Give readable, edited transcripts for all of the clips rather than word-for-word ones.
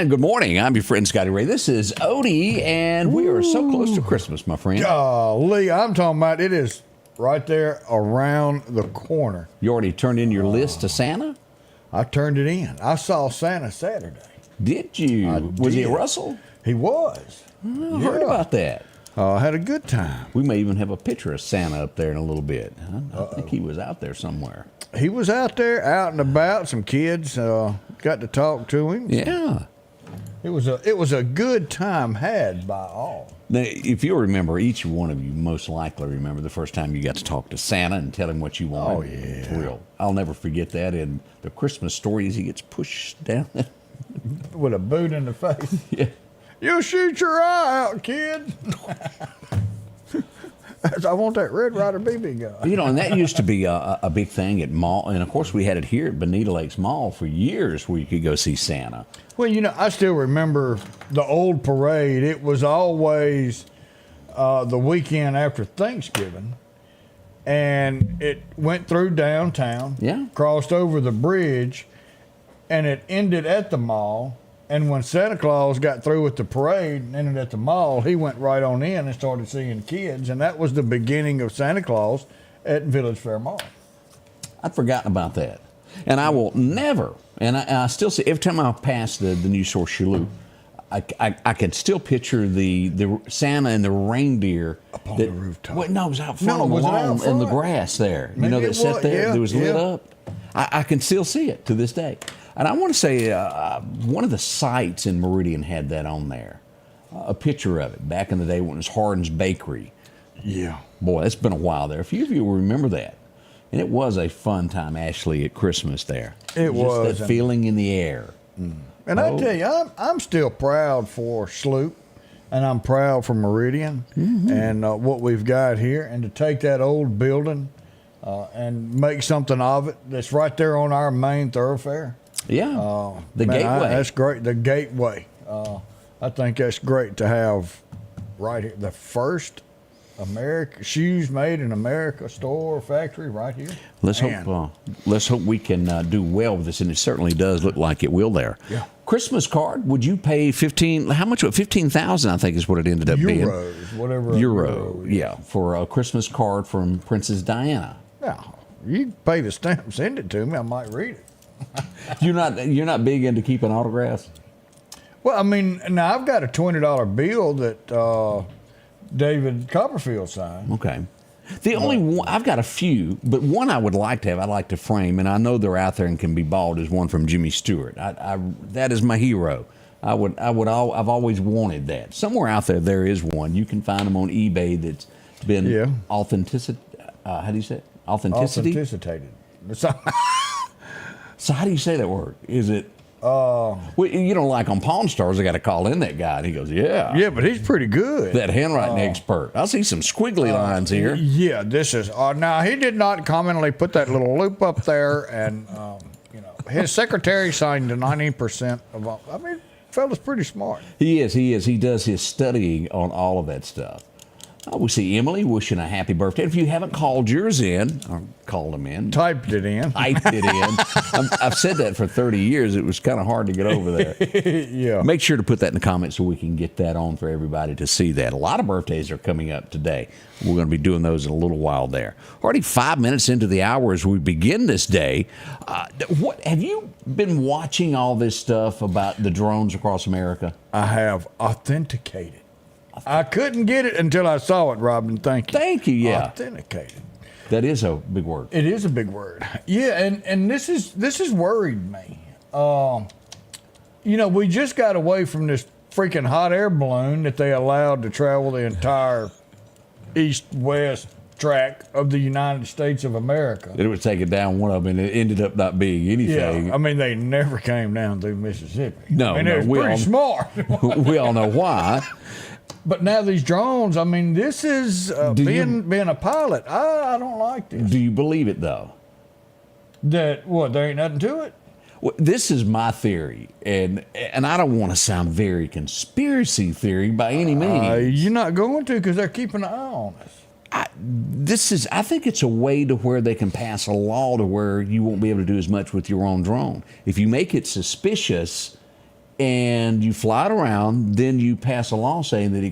And good morning. I'm your friend Scotty Ray. This is Odie, and we are so close to Christmas, my friend. Lee, I'm talking about it is right there around the corner. You already turned in your list to Santa? I turned it in. I saw Santa Saturday. Did you? Was he a Russell? He was. I heard about that. I had a good time. We may even have a picture of Santa up there in a little bit. I think he was out there somewhere. He was out there, out and about. Some kids got to talk to him. Yeah. It was a good time had by all. Now, if you remember, each one of you most likely remember the first time you got to talk to Santa and tell him what you wanted. Oh, yeah. Thrill. I'll never forget that in the Christmas story as he gets pushed down. With a boot in the face. Yeah. You'll shoot your eye out, kid. I want that Red Ryder BB gun. You know, and that used to be a big thing at mall. And, of course, we had it here at Bonita Lakes Mall for years where you could go see Santa. Well, you know, I still remember the old parade. It was always the weekend after Thanksgiving. And it went through downtown, crossed over the bridge, and it ended at the mall. And when Santa Claus got through with the parade and ended at the mall, he went right on in and started seeing kids. And that was the beginning of Santa Claus at Village Fair Mall. I'd forgotten about that. And I will never, and I still see, every time I pass the new source Shalou, I can still picture the Santa and the reindeer. Up on the rooftop. Well, no, it was out front on the lawn in the grass there. Maybe you know, that sat there, that was lit yeah. up. I can still see it to this day. And I want to say one of the sites in Meridian had that on there, a picture of it back in the day when it was Hardin's Bakery. Yeah. Boy, it's been a while there. A few of you will remember that. And it was a fun time, Ashley, at Christmas there. It was. Just that feeling in the air. And I tell you, I'm still proud for Sloop, and I'm proud for Meridian and what we've got here. And to take that old building and make something of it that's right there on our main thoroughfare. Yeah, the gateway. That's great. The gateway. I think that's great to have right here. The first shoes made in America store or factory right here. Let's hope we can do well with this, and it certainly does look like it will there. Yeah. Christmas card? Would you pay 15? How much? 15,000, I think, is what it ended up being. Euros, whatever. Euro, yeah, for a Christmas card from Princess Diana. Yeah, you pay the stamp, send it to me. I might read it. You're not big into keeping autographs? Well, I mean, now I've got a $20 bill that David Copperfield signed. Okay. The only one, I've got a few, but one I would like to have, I'd like to frame, and I know they're out there and can be bought, is one from Jimmy Stewart. That is my hero. I've always wanted that. Somewhere out there is one. You can find them on eBay that's been authenticity. How do you say it? Authenticity? Authenticated. So how do you say that word? Is it? Well, you know, like on Pawn Stars, I got to call in that guy, and he goes, "Yeah, yeah, but he's pretty good. That handwriting expert." I see some squiggly lines here. Yeah, this is. Now he did not commonly put that little loop up there, and you know, his secretary signed 90% of all. I mean, fella's pretty smart. He is. He does his studying on all of that stuff. We see Emily wishing a happy birthday. If you haven't called yours in, or called them in. Typed it in. I've said that for 30 years. It was kind of hard to get over there. Yeah. Make sure to put that in the comments so we can get that on for everybody to see that. A lot of birthdays are coming up today. We're going to be doing those in a little while there. Already 5 minutes into the hour as we begin this day. What have you been watching all this stuff about the drones across America? I have authenticated. I couldn't get it until I saw it, Robin. Thank you. Thank you, yeah. Authenticated. That is a big word. It is a big word. Yeah, and this has worried me. You know, we just got away from this freaking hot air balloon that they allowed to travel the entire east-west track of the United States of America. It was taken down one of them, and it ended up not being anything. Yeah, I mean, they never came down through Mississippi. No, I mean, it was pretty smart. We all know why. But now these drones, I mean, this is being a pilot. I don't like this. Do you believe it, though? That, what, there ain't nothing to it? Well, this is my theory, and I don't want to sound very conspiracy theory by any means. You're not going to, because they're keeping an eye on us. I think it's a way to where they can pass a law to where you won't be able to do as much with your own drone. If you make it suspicious and you fly it around, then you pass a law saying that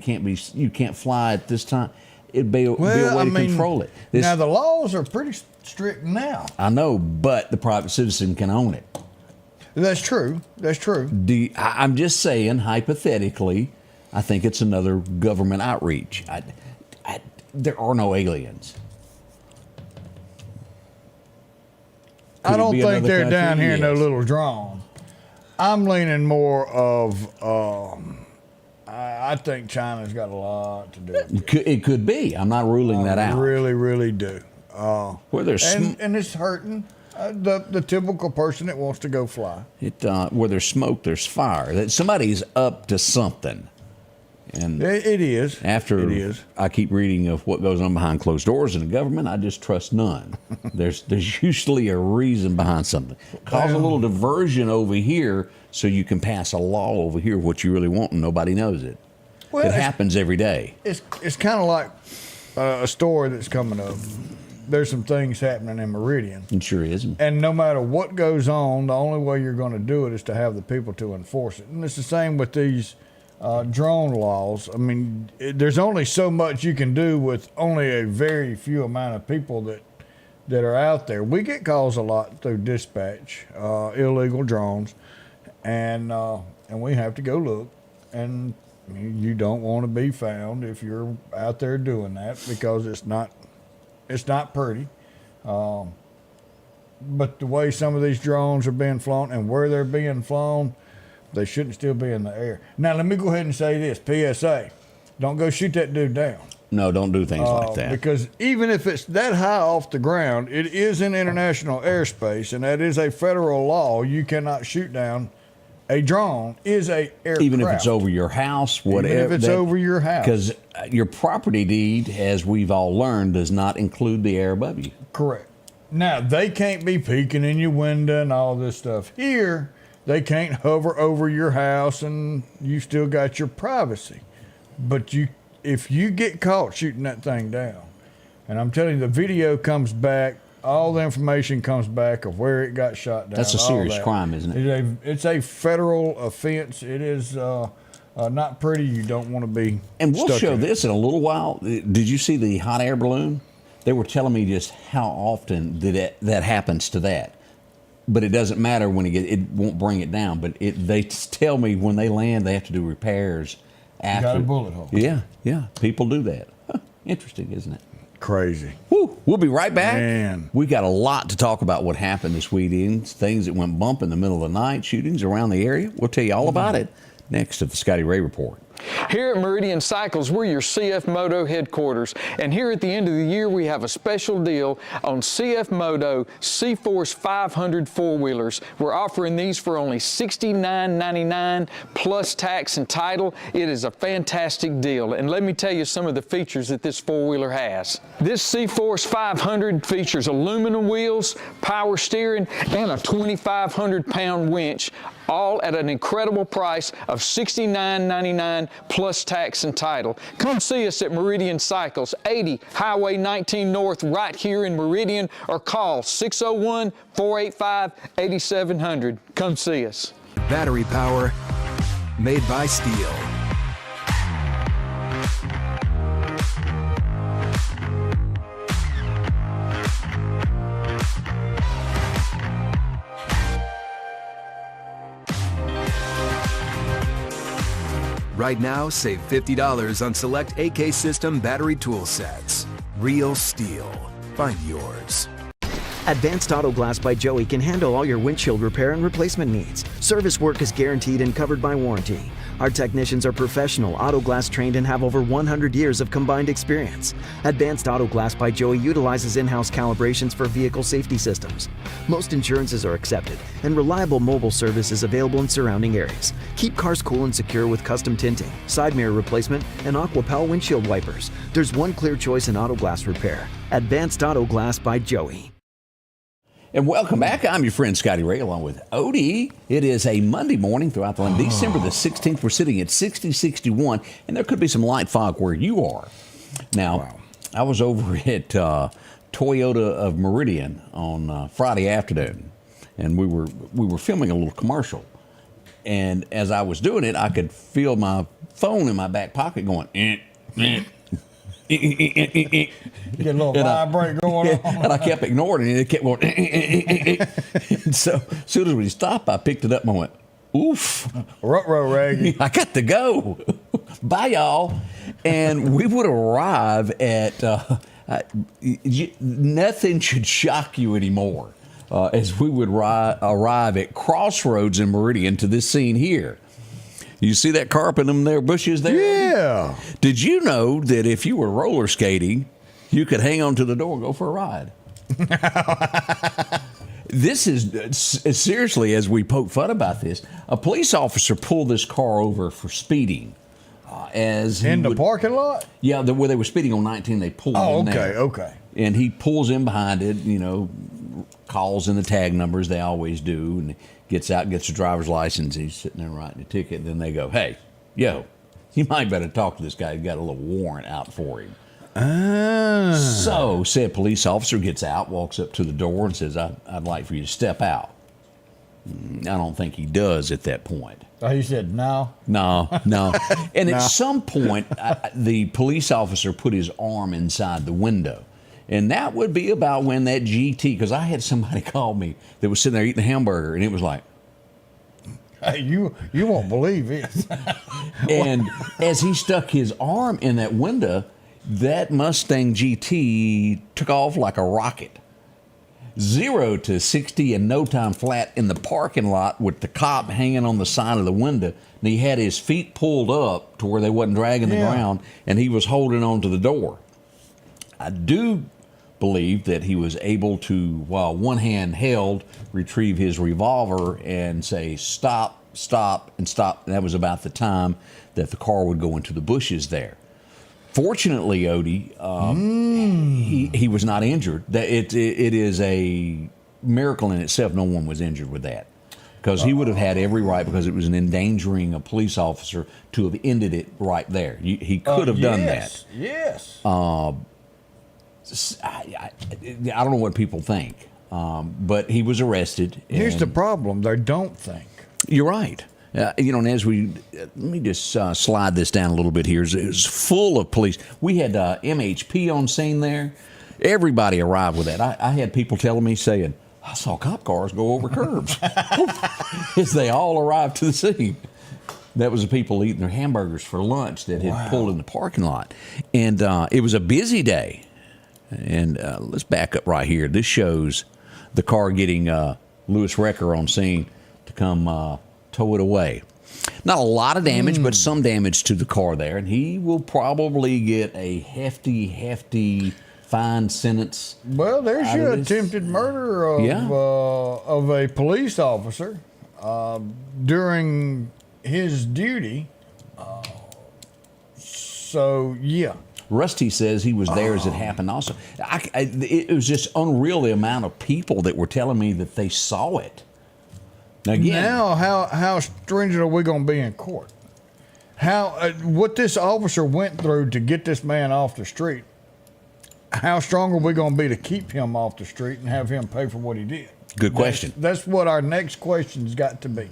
you can't fly at this time. It'd be a way to control it. Now the laws are pretty strict now. I know, but the private citizen can own it. That's true. That's true. I'm just saying, hypothetically, I think it's another government outreach. There are no aliens. I don't think they're down here in no little drone. I'm leaning more of, I think China's got a lot to do with it. It could be. I'm not ruling that out. I really, really do. Where there's and it's hurting the typical person that wants to go fly. Where there's smoke, there's fire. That somebody's up to something. And it is. After I keep reading of what goes on behind closed doors in the government, I just trust none. There's usually a reason behind something. Cause a little diversion over here so you can pass a law over here what you really want and nobody knows it. Well, it happens every day. It's kind of like a story that's coming up. There's some things happening in Meridian. It sure is. And no matter what goes on, the only way you're going to do it is to have the people to enforce it. And it's the same with these drone laws. I mean, there's only so much you can do with only a very few amount of people that are out there. We get calls a lot through dispatch, illegal drones, and we have to go look. And you don't want to be found if you're out there doing that, because it's not pretty. But the way some of these drones are being flown and where they're being flown, they shouldn't still be in the air. Now, let me go ahead and say this, PSA. Don't go shoot that dude down. No, don't do things like that. Because even if it's that high off the ground, it is in international airspace, and that is a federal law. You cannot shoot down a drone. Is a aircraft. Even if it's over your house, whatever. Even if it's over your house. Because your property deed, as we've all learned, does not include the air above you. Correct. Now, they can't be peeking in your window and all this stuff. Here, they can't hover over your house, and you still got your privacy. But if you get caught shooting that thing down, and I'm telling you, the video comes back, all the information comes back of where it got shot down. That's a serious crime, isn't it? It's a federal offense. It is not pretty. You don't want to be. And we'll show this in a little while. Did you see the hot air balloon? They were telling me just how often that happens to that. But it doesn't matter when it won't bring it down. But they tell me when they land, they have to do repairs after. Got a bullet hole. Yeah. People do that. Huh. Interesting, isn't it? Crazy. Woo. We'll be right back. Man. We got a lot to talk about what happened this weekend. Things that went bump in the middle of the night, shootings around the area. We'll tell you all about it next to the Scotty Ray Report. Here at Meridian Cycles, we're your CF Moto headquarters. And here at the end of the year, we have a special deal on CF Moto C-Force 500 four-wheelers. We're offering these for only $69.99 plus tax and title. It is a fantastic deal. And let me tell you some of the features that this four-wheeler has. This C-Force 500 features aluminum wheels, power steering, and a 2,500-pound winch, all at an incredible price of $69.99 plus tax and title. Come see us at Meridian Cycles, 80 Highway 19 North, right here in Meridian, or call 601-485-8700. Come see us. Battery power made by steel. Right now, save $50 on select AK System battery tool sets. Real steel. Find yours. Advanced Auto Glass by Joey can handle all your windshield repair and replacement needs. Service work is guaranteed and covered by warranty. Our technicians are professional, auto glass trained, and have over 100 years of combined experience. Advanced Auto Glass by Joey utilizes in-house calibrations for vehicle safety systems. Most insurances are accepted, and reliable mobile service is available in surrounding areas. Keep cars cool and secure with custom tinting, side mirror replacement, and AquaPal windshield wipers. There's one clear choice in auto glass repair. Advanced Auto Glass by Joey. And welcome back. I'm your friend Scotty Ray along with Odie. It is a Monday morning throughout the land. December the 16th, we're sitting at 60-61, and there could be some light fog where you are. Now, I was over at Toyota of Meridian on Friday afternoon, and we were filming a little commercial. And as I was doing it, I could feel my phone in my back pocket going, Get a little vibrate going on. And I kept ignoring it, and it kept going. And so as soon as we stopped, I picked it up and I went, oof. Ruh-roh, Raggy. I got to go. Bye, y'all. And we would arrive at, nothing should shock you anymore, as we would arrive at Crossroads in Meridian to this scene here. You see that carp in them there bushes there? Yeah. Did you know that if you were roller skating, you could hang on to the door and go for a ride? This is, seriously, as we poke fun about this, a police officer pulled this car over for speeding. In the parking lot? Yeah, where they were speeding on 19, they pulled in there. Okay. And he pulls in behind it, calls in the tag numbers, they always do, and gets out, gets a driver's license. He's sitting there writing a ticket. And then they go, hey, yo, you might better talk to this guy. He's got a little warrant out for him. So, said police officer gets out, walks up to the door and says, I'd like for you to step out. I don't think he does at that point. Oh, he said no? No. And at some point, the police officer put his arm inside the window. And that would be about when that GT, because I had somebody call me that was sitting there eating a hamburger, and it was like, hey, you won't believe it. And as he stuck his arm in that window, that Mustang GT took off like a rocket. 0 to 60 in no time flat in the parking lot with the cop hanging on the side of the window. And he had his feet pulled up to where they wasn't dragging the ground, and he was holding on to the door. I do believe that he was able to, while one hand held, retrieve his revolver and say, stop, stop, and stop. And that was about the time that the car would go into the bushes there. Fortunately, Odie, he was not injured. It is a miracle in itself no one was injured with that. Because he would have had every right, because it was an endangering a police officer, to have ended it right there. He could have done that. Yes. I don't know what people think, but he was arrested. Here's the problem. They don't think. You're right. And as let me just slide this down a little bit here. It was full of police. We had MHP on scene there. Everybody arrived with that. I had people telling me, saying, I saw cop cars go over curbs as they all arrived to the scene. That was the people eating their hamburgers for lunch that had pulled in the parking lot. And it was a busy day. And let's back up right here. This shows the car getting Lewis Recker on scene to come tow it away. Not a lot of damage, but some damage to the car there. And he will probably get a hefty fine sentence. Well, there's your attempted murder of a police officer during his duty. So, yeah. Rusty says he was there as it happened also. It was just unreal the amount of people that were telling me that they saw it. Now, how stringent are we going to be in court? What this officer went through to get this man off the street, how strong are we going to be to keep him off the street and have him pay for what he did? Good question. That's what our next question's got to be.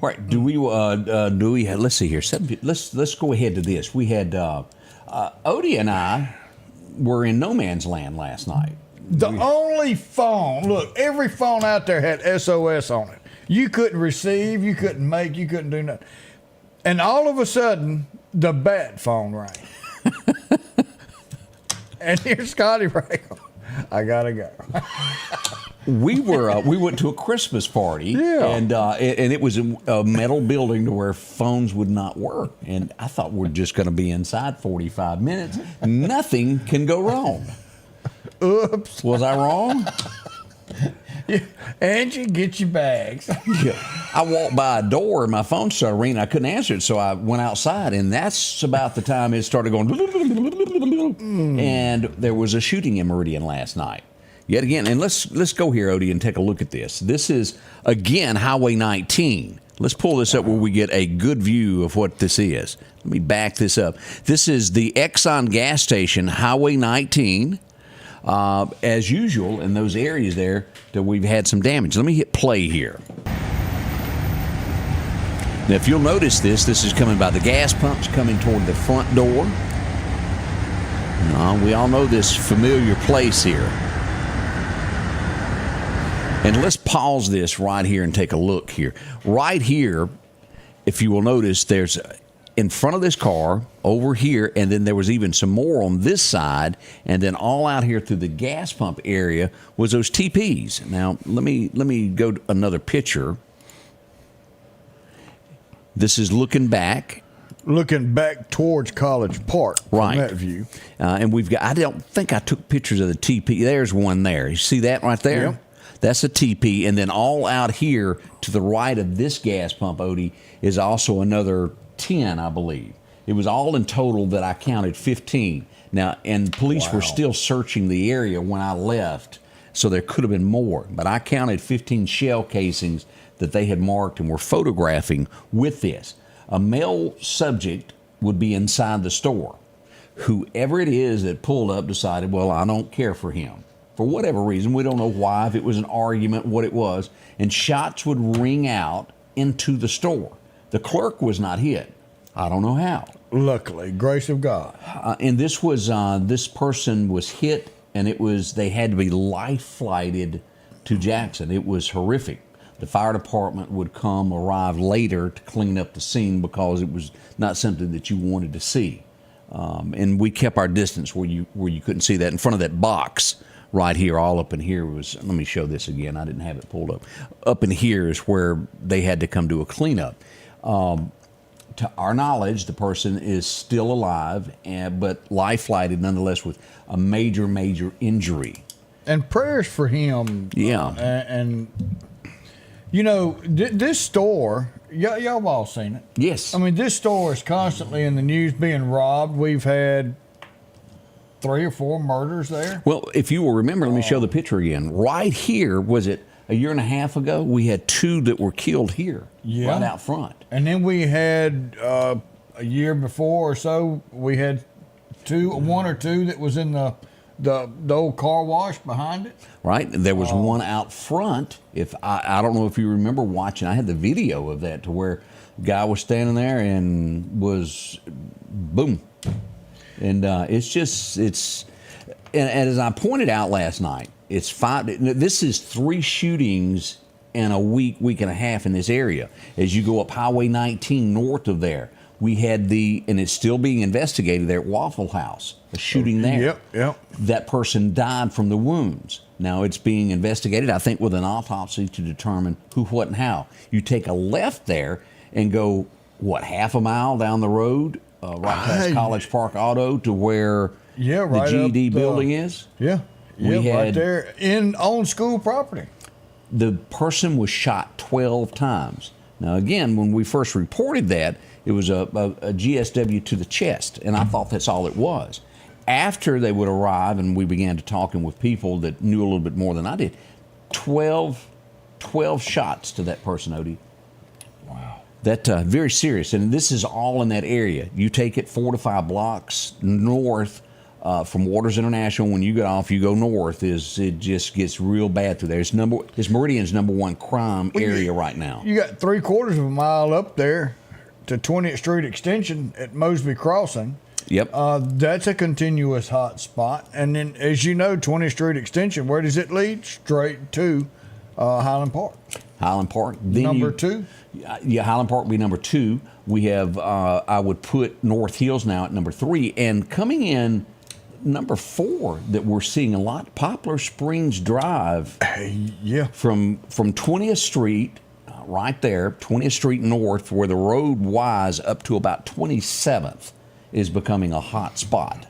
All right. Do we let's see here. Let's go ahead to this. We had Odie and I were in no man's land last night. The only phone, look, every phone out there had SOS on it. You couldn't receive, you couldn't make, you couldn't do nothing. And all of a sudden, the bat phone rang. And here's Scotty Ray I gotta go. We went to a Christmas party, and it was a metal building to where phones would not work, and I thought we're just going to be inside 45 minutes. Nothing can go wrong. Oops. Was I wrong? Yeah. Angie, get your bags. Yeah. I walked by a door and my phone started ringing. I couldn't answer it, so I went outside, and that's about the time it started going. And there was a shooting in Meridian last night. Yet again, and let's go here, Odie, and take a look at this. This is, again, Highway 19. Let's pull this up where we get a good view of what this is. Let me back this up. This is the Exxon gas station, Highway 19. As usual, in those areas there, that we've had some damage. Let me hit play here. Now, if you'll notice this is coming by the gas pumps, coming toward the front door. We all know this familiar place here. And let's pause this right here and take a look here. Right here, if you will notice, there's in front of this car over here, and then there was even some more on this side, and then all out here through the gas pump area was those TPs. Now, let me go to another picture. This is looking back. Looking back towards College Park from right. that view. And we've got, I don't think I took pictures of the TP. There's one there. You see that right there? Yep. That's a TP. And then all out here to the right of this gas pump, Odie, is also another 10, I believe. It was all in total that I counted 15. Now, and police were still searching the area when I left, so there could have been more. But I counted 15 shell casings that they had marked and were photographing with this. A male subject would be inside the store. Whoever it is that pulled up decided, well, I don't care for him. For whatever reason, we don't know why, if it was an argument, what it was, and shots would ring out into the store. The clerk was not hit. I don't know how. Luckily, grace of God. And this was this person was hit, and they had to be life flighted to Jackson. It was horrific. The fire department would arrive later to clean up the scene because it was not something that you wanted to see. And we kept our distance where you couldn't see that. In front of that box right here, all up in here was, let me show this again. I didn't have it pulled up. Up in here is where they had to come do a cleanup. To our knowledge, the person is still alive, but life flighted nonetheless with a major, major injury. And prayers for him. Yeah. And you know, this store, y'all have all seen it. Yes. I mean, this store is constantly in the news being robbed. We've had 3 or 4 murders there. Well, if you will remember, let me show the picture again. Right here, was it a year and a half ago? We had 2 that were killed here, right out front. And then we had a year before or so, we had 1 or 2 that was in the old car wash behind it. Right. There was one out front. If I don't know if you remember watching, I had the video of that to where the guy was standing there and was boom. And and as I pointed out last night, it's 5. This is 3 shootings in a week and a half in this area. As you go up Highway 19 north of there, we had and it's still being investigated there at Waffle House, a shooting there. Yep. That person died from the wounds. Now it's being investigated, I think, with an autopsy to determine who, what, and how. You take a left there and go, half a mile down the road, right past College Park Auto to where the GED building is? Yeah. Right there on school property. The person was shot 12 times. Now, again, when we first reported that, it was a GSW to the chest, and I thought that's all it was. After they would arrive and we began to talking with people that knew a little bit more than I did, 12 shots to that person, Odie. Wow. That very serious, and this is all in that area. You take it 4 to 5 blocks north from Waters International. When you get off, you go north. It just gets real bad through there. It's Meridian's #1 crime area right now. You got 3/4 of a mile up there to 20th Street Extension at Mosby Crossing. Yep. That's a continuous hot spot. And then, as you know, 20th Street Extension, where does it lead? Straight to Highland Park. Highland Park. Then number 2? Yeah, Highland Park would be number 2. We have, I would put North Hills now at number 3. And coming in number 4 that we're seeing a lot, Poplar Springs Drive. Yeah. From 20th Street, right there, 20th Street North, where the road winds up to about 27th, is becoming a hot spot.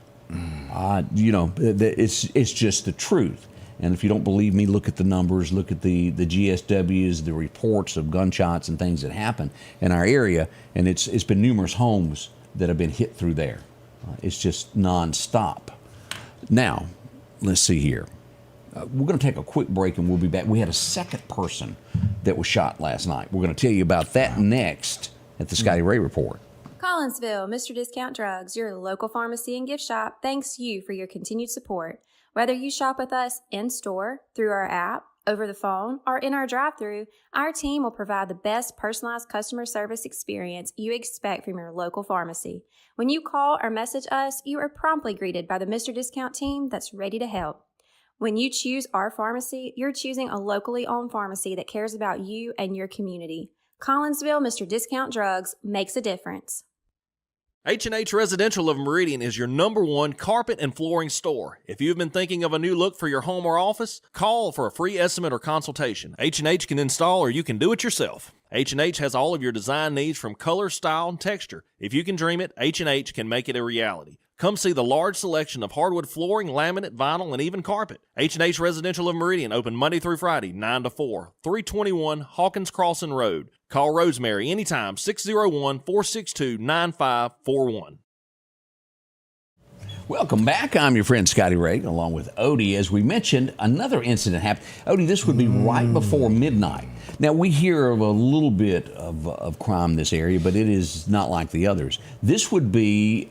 It's just the truth. And if you don't believe me, look at the numbers, look at the GSWs, the reports of gunshots and things that happen in our area, and it's been numerous homes that have been hit through there. It's just nonstop. Now, let's see here. We're going to take a quick break and we'll be back. We had a second person that was shot last night. We're going to tell you about that next at the Scotty Ray Report. Collinsville, Mr. Discount Drugs, your local pharmacy and gift shop, thanks you for your continued support. Whether you shop with us in-store, through our app, over the phone, or in our drive-thru, our team will provide the best personalized customer service experience you expect from your local pharmacy. When you call or message us, you are promptly greeted by the Mr. Discount team that's ready to help. When you choose our pharmacy, you're choosing a locally owned pharmacy that cares about you and your community. Collinsville, Mr. Discount Drugs makes a difference. H&H Residential of Meridian is your #1 carpet and flooring store. If you've been thinking of a new look for your home or office, call for a free estimate or consultation. H&H can install or you can do it yourself. H&H has all of your design needs from color, style, and texture. If you can dream it, H&H can make it a reality. Come see the large selection of hardwood flooring, laminate, vinyl, and even carpet. H&H Residential of Meridian, open Monday through Friday, 9 to 4, 321 Hawkins Crossing Road. Call Rosemary anytime, 601-462-9541. Welcome back. I'm your friend Scotty Ray, along with Odie. As we mentioned, another incident happened. Odie, this would be right before midnight. Now, we hear of a little bit of crime in this area, but it is not like the others. This would be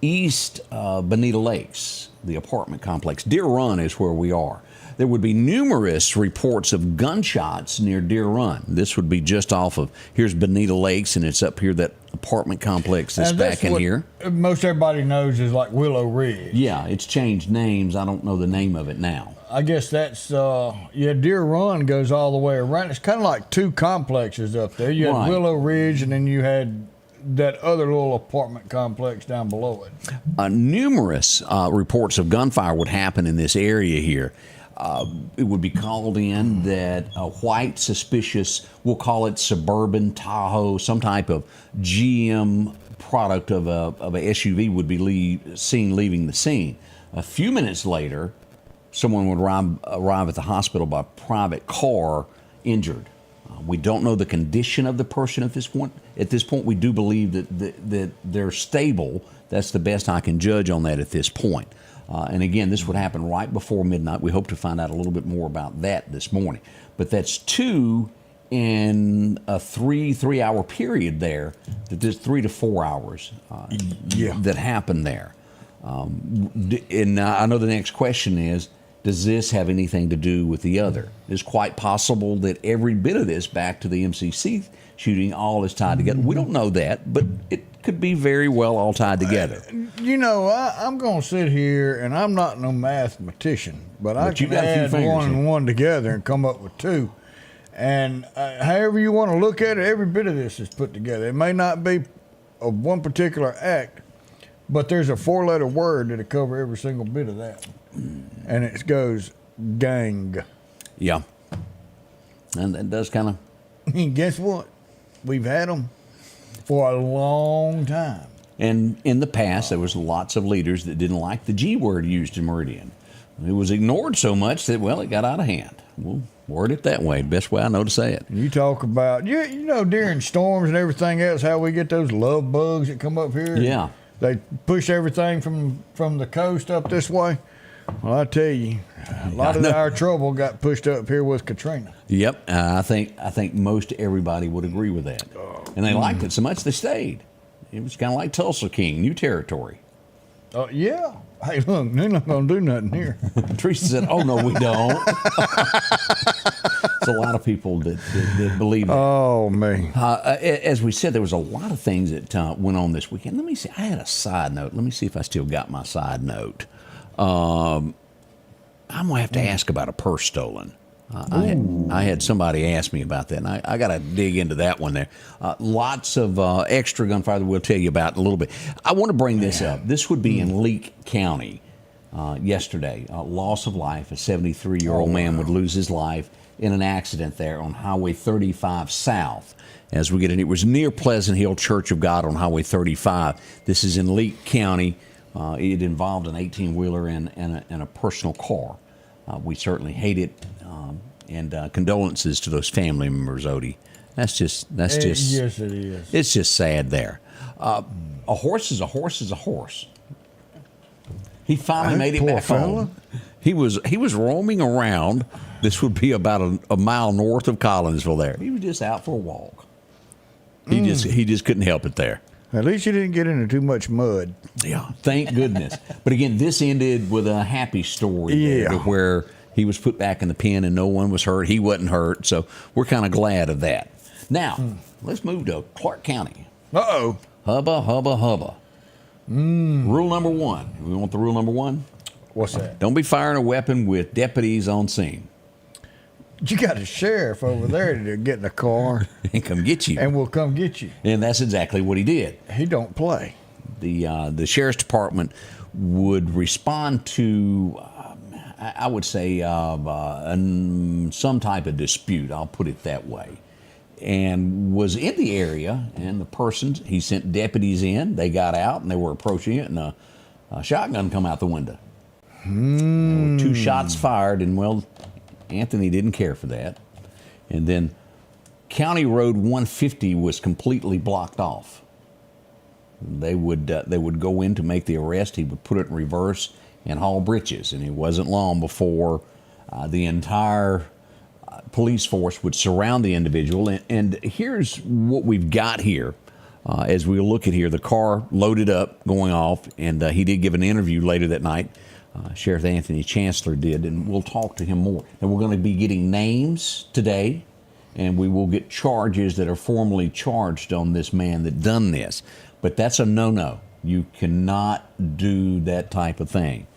east Bonita Lakes, the apartment complex. Deer Run is where we are. There would be numerous reports of gunshots near Deer Run. This would be just off of, here's Bonita Lakes, and it's up here, that apartment complex that's back in here. Most everybody knows is like Willow Ridge. Yeah, it's changed names. I don't know the name of it now. I guess that's, Deer Run goes all the way around. It's kind of like 2 complexes up there. You had Willow Ridge, and then you had that other little apartment complex down below it. Numerous reports of gunfire would happen in this area here. It would be called in that a white, suspicious, we'll call it suburban Tahoe, some type of GM product of a SUV would be seen leaving the scene. A few minutes later, someone would arrive at the hospital by private car, injured. We don't know the condition of the person at this point. At this point, we do believe that they're stable. That's the best I can judge on that at this point. And again, this would happen right before midnight. We hope to find out a little bit more about that this morning. But that's 2 in a 3-hour period there. That there's 3 to 4 hours that happened there. And I know the next question is, does this have anything to do with the other? It's quite possible that every bit of this, back to the MCC shooting, all is tied together. We don't know that, but it could be very well all tied together. I'm going to sit here, and I'm not no mathematician, but I can add 1 and 1 together and come up with 2. And however you want to look at it, every bit of this is put together. It may not be of one particular act, but there's a 4-letter word that'll cover every single bit of that. And it goes gang. Yeah. And that does kind of... And guess what? We've had them for a long time. And in the past, there was lots of leaders that didn't like the G word used in Meridian. It was ignored so much that, well, it got out of hand. We'll word it that way. Best way I know to say it. You talk about, during storms and everything else, how we get those love bugs that come up here. Yeah. They push everything from the coast up this way. Well, I tell you, a lot of our trouble got pushed up here with Katrina. Yep, I think most everybody would agree with that, and they liked it so much they stayed. It was kind of like Tulsa King, new territory. Yeah. Hey, look, they're not going to do nothing here. Teresa said, "Oh no, we don't." It's a lot of people that believe that. Oh man! As we said, there was a lot of things that went on this weekend. Let me see. I had a side note. Let me see if I still got my side note. I'm gonna have to ask about a purse stolen. I had somebody ask me about that, and I got to dig into that one there. Lots of extra gunfire that we'll tell you about in a little bit. I want to bring this up. This would be in Leake County. yesterday. Loss of life. A 73-year-old man would lose his life in an accident there on Highway 35 South. As we get in, it was near Pleasant Hill Church of God on Highway 35. This is in Leake County. It involved an 18-wheeler and a personal car. We certainly hate it, and condolences to those family members, Odie. That's just yes, it is. It's just sad there. A horse is a horse is a horse. He finally made it back home. He was roaming around. This would be about a mile north of Collinsville there. He was just out for a walk. He just couldn't help it there. At least you didn't get into too much mud. Yeah, thank goodness. But again, this ended with a happy story there, where he was put back in the pen and no one was hurt. He wasn't hurt, so we're kind of glad of that. Now, let's move to Clarke County. Uh-oh. Hubba, hubba, hubba. Rule number 1. We want the rule number 1? What's that? Don't be firing a weapon with deputies on scene. You got a sheriff over there to get in the car. And come get you. And we'll come get you. And that's exactly what he did. He don't play. The sheriff's department would respond to, I would say, some type of dispute. I'll put it that way. And was in the area, and the person, he sent deputies in. They got out, and they were approaching it, and a shotgun come out the window. There were 2 shots fired, and, well, Anthony didn't care for that. And then County Road 150 was completely blocked off. They would go in to make the arrest. He would put it in reverse and haul britches. And it wasn't long before the entire police force would surround the individual. And here's what we've got here. As we look at here, the car loaded up, going off, and he did give an interview later that night. Sheriff Anthony Chancelor did, and we'll talk to him more. And we're going to be getting names today, and we will get charges that are formally charged on this man that done this. But that's a no-no. You cannot do that type of thing.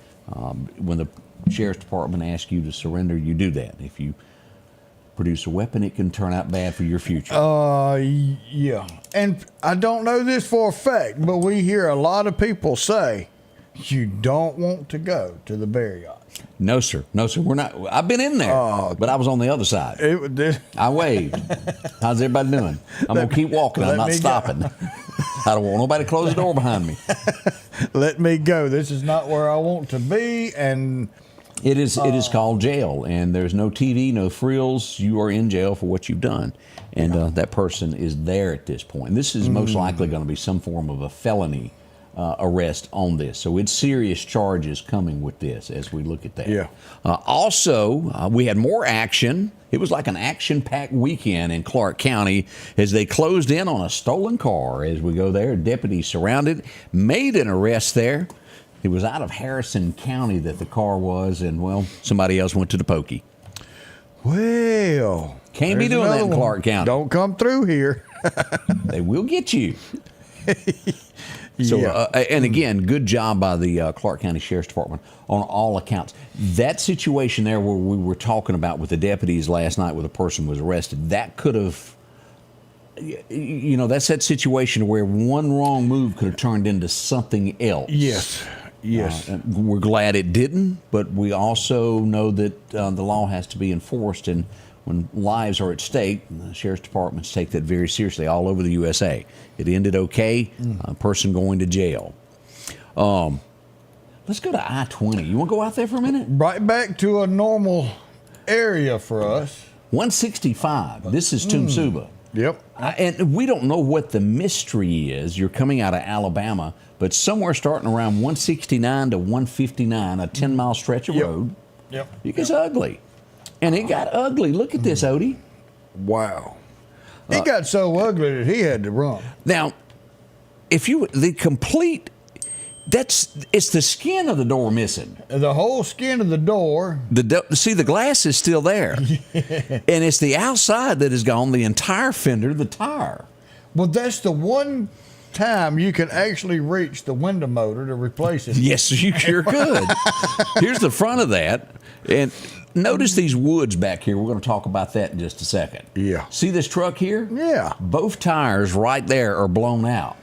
When the sheriff's department asks you to surrender, you do that. If you produce a weapon, it can turn out bad for your future. Yeah. And I don't know this for a fact, but we hear a lot of people say, you don't want to go to the burial. No, sir. No, sir. We're not. I've been in there, but I was on the other side. I waved. How's everybody doing? I'm going to keep walking. I'm not stopping. I don't want nobody to close the door behind me. Let me go. This is not where I want to be. And it is called jail, and there's no TV, no frills. You are in jail for what you've done. And that person is there at this point. And this is most likely going to be some form of a felony arrest on this. So it's serious charges coming with this as we look at that. Yeah. Also, we had more action. It was like an action-packed weekend in Clarke County as they closed in on a stolen car. As we go there, deputies surrounded, made an arrest there. It was out of Harrison County that the car was, and, well, somebody else went to the pokey. Well, can't be doing that in Clarke County. Don't come through here. They will get you. So, and again, good job by the Clarke County Sheriff's Department on all accounts. That situation there where we were talking about with the deputies last night where the person was arrested, that could have, that's that situation where one wrong move could have turned into something else. Yes. We're glad it didn't, but we also know that the law has to be enforced, and when lives are at stake, the sheriff's departments take that very seriously all over the USA. It ended okay, a person going to jail. Let's go to I-20. You want to go out there for a minute? Right back to a normal area for us. 165. This is Tumsuba. Yep. And we don't know what the mystery is. You're coming out of Alabama, but somewhere starting around 169 to 159, a 10-mile stretch of road, it gets ugly. And it got ugly. Look at this, Odie. Wow. It got so ugly that he had to run. Now, it's the skin of the door missing. The whole skin of the door. See, the glass is still there. And it's the outside that is gone, the entire fender, the tire. Well, that's the one time you can actually reach the window motor to replace it. Yes, you sure could. Here's the front of that. And notice these woods back here. We're going to talk about that in just a second. Yeah. See this truck here? Yeah. Both tires right there are blown out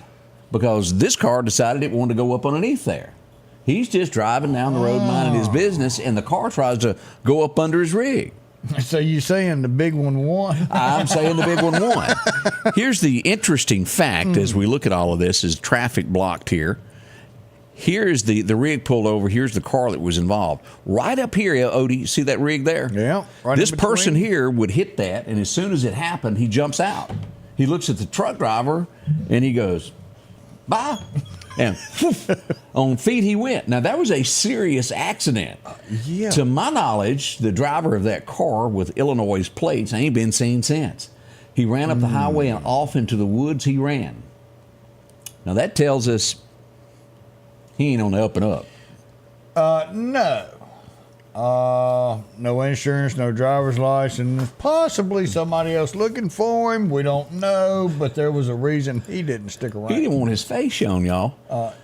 because this car decided it wanted to go up underneath there. He's just driving down the road minding his business, and the car tries to go up under his rig. So you saying the big one won? I'm saying the big one won. Here's the interesting fact as we look at all of this: is traffic blocked here. Here's the rig pulled over. Here's the car that was involved. Right up here, Odie, see that rig there? Yeah. Right this person here would hit that, and as soon as it happened, he jumps out. He looks at the truck driver, and he goes, bye. And on feet he went. Now, that was a serious accident. Yeah. To my knowledge, the driver of that car with Illinois plates ain't been seen since. He ran up the highway and off into the woods he ran. Now, that tells us he ain't on the up and up. No. No insurance, no driver's license. Possibly somebody else looking for him. We don't know, but there was a reason he didn't stick around. He didn't want his face shown, y'all.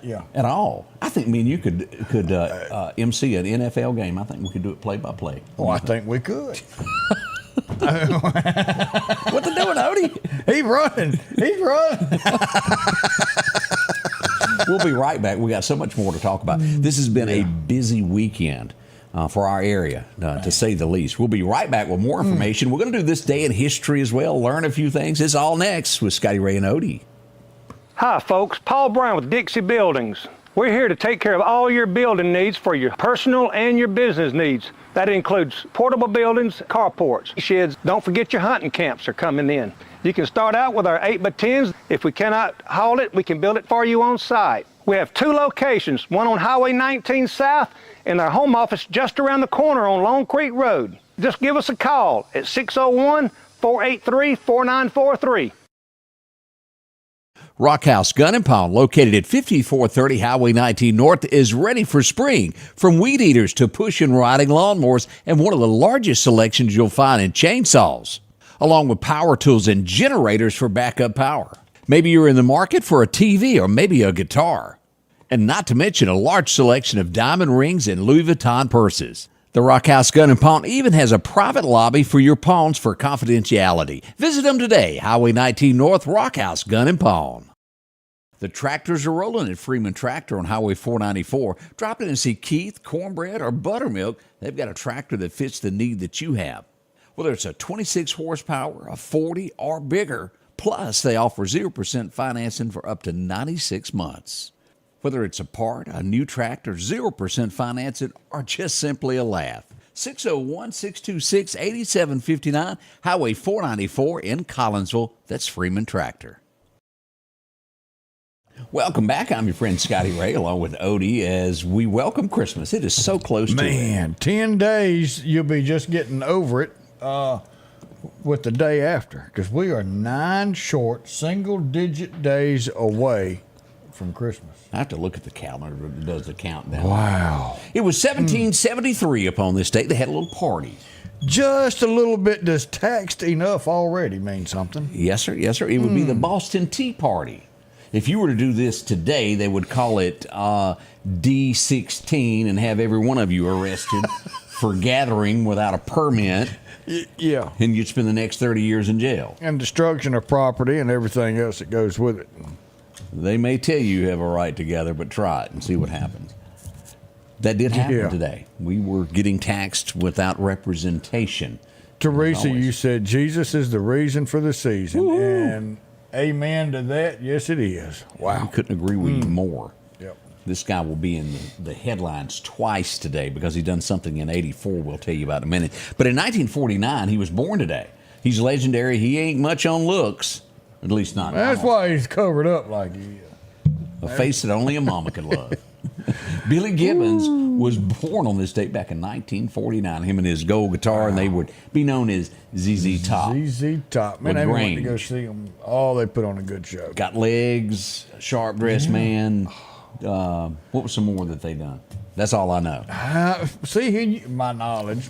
Yeah. At all. I think me and you could MC an NFL game. I think we could do it play by play. Oh, I think we could. What they doing, Odie? He's running. He's running. We'll be right back. We got so much more to talk about. This has been a busy weekend for our area, to say the least. We'll be right back with more information. We're going to do this day in history as well, learn a few things. It's all next with Scotty Ray and Odie. Hi, folks. Paul Brown with Dixie Buildings. We're here to take care of all your building needs for your personal and your business needs. That includes portable buildings, carports, sheds. Don't forget your hunting camps are coming in. You can start out with our 8x10s. If we cannot haul it, we can build it for you on site. We have 2 locations, one on Highway 19 South and our home office just around the corner on Long Creek Road. Just give us a call at 601-483-4943. Rock House Gun and Pawn, located at 5430 Highway 19 North, is ready for spring. From weed eaters to push and riding lawnmowers, and one of the largest selections you'll find in chainsaws, along with power tools and generators for backup power. Maybe you're in the market for a TV or maybe a guitar. And not to mention a large selection of diamond rings and Louis Vuitton purses. The Rock House Gun and Pawn even has a private lobby for your pawns for confidentiality. Visit them today, Highway 19 North, Rock House Gun and Pawn. The tractors are rolling at Freeman Tractor on Highway 494. Drop in and see Keith, Cornbread, or Buttermilk. They've got a tractor that fits the need that you have. Whether it's a 26 horsepower, a 40, or bigger. Plus, they offer 0% financing for up to 96 months. Whether it's a part, a new tractor, 0% financing, or just simply a laugh. 601-626-8759, Highway 494 in Collinsville. That's Freeman Tractor. Welcome back. I'm your friend Scotty Ray, along with Odie, as we welcome Christmas. It is so close to it. Man, 10 days, you'll be just getting over it with the day after, because we are 9 short, single-digit days away from Christmas. I have to look at the calendar that does the countdown. Wow. It was 1773 upon this date. They had a little party. Just a little bit. Does taxed enough already mean something? Yes, sir. Yes, sir. It would be the Boston Tea Party. If you were to do this today, they would call it D16 and have every one of you arrested for gathering without a permit. Yeah. And you'd spend the next 30 years in jail. And destruction of property and everything else that goes with it. They may tell you have a right to gather, but try it and see what happens. That did happen today. We were getting taxed without representation. Teresa, you said Jesus is the reason for the season. Woo. And amen to that. Yes, it is. Wow. I couldn't agree with you more. Yep. This guy will be in the headlines twice today because he done something in 84 we'll tell you about in a minute. But in 1949, he was born today. He's legendary. He ain't much on looks, at least not. That's why he's covered up like he is. A face that only a mama could love. Billy Gibbons was born on this date back in 1949. Him and his gold guitar, and they would be known as ZZ Top. ZZ Top. Man, I went to go see them. Oh, they put on a good show. Got Legs, Sharp Dressed Man. What was some more that they done? That's all I know. See, here, my knowledge.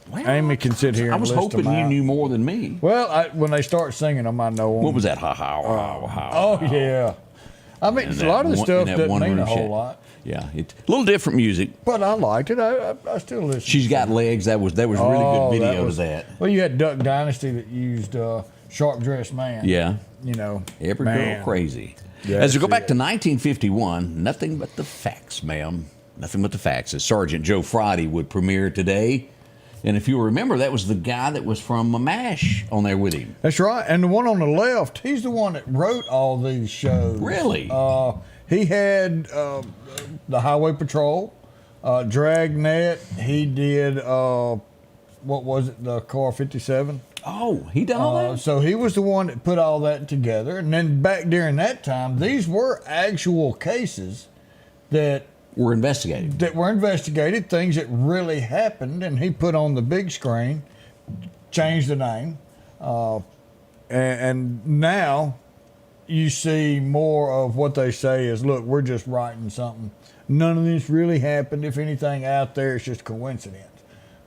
Well, Amy can sit here. I was hoping you knew more than me. Well, when they start singing them, I know them. What was that? Ha ha ha ha. Oh yeah. I mean, a lot of the stuff doesn't mean a whole lot. Yeah, it's a little different music. But I liked it. I still listen. She's Got Legs. That was really good video to that. Well, you had Duck Dynasty that used Sharp Dressed Man. Yeah. You know. Every girl crazy. Yeah, as we go back to 1951, nothing but the facts, ma'am. nothing but the facts. As Sergeant Joe Friday would premiere today. And if you remember, that was the guy that was from MASH on there with him. That's right. And the one on the left, he's the one that wrote all these shows. Really? He had the Highway Patrol, Dragnet. He did, what was it, the Car 57? Oh, he done all that? So he was the one that put all that together. And then back during that time, these were actual cases that were investigated. Things that really happened, and he put on the big screen, changed the name, and now you see more of what they say is, look, we're just writing something. None of this really happened. If anything out there, it's just coincidence.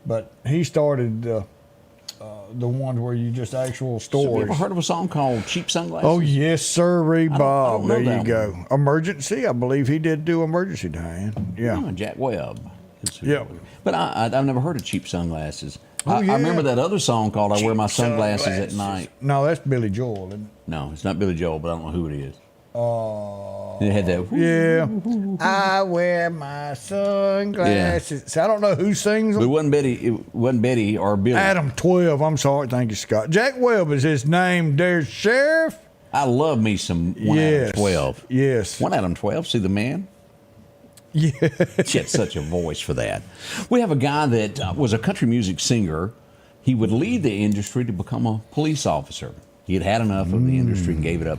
But he started the ones where you just actual stories. So you ever heard of a song called Cheap Sunglasses? Oh, yes, sir, Bob. I don't There know you that go. one. Emergency, I believe he did do Emergency, Diane. Yeah. Oh, Jack Webb. Yeah. But I've never heard of Cheap Sunglasses. Oh, yeah. I remember that other song called I Wear My Cheap Sunglasses at Sunglasses. Night. No, that's Billy Joel, isn't it? No, it's not Billy Joel, but I don't know who it is. It had that. Yeah. I wear my sunglasses. Yeah. So I don't know who sings But them. it wasn't Betty or Billy. Adam 12. I'm sorry. Thank you, Scott. Jack Webb is his name. There's Sheriff. I love me some One Adam 12. Yes. One Adam 12. See the man? Yeah. She had such a voice for that. We have a guy that was a country music singer. He would leave the industry to become a police officer. He had had enough of the industry and gave it up.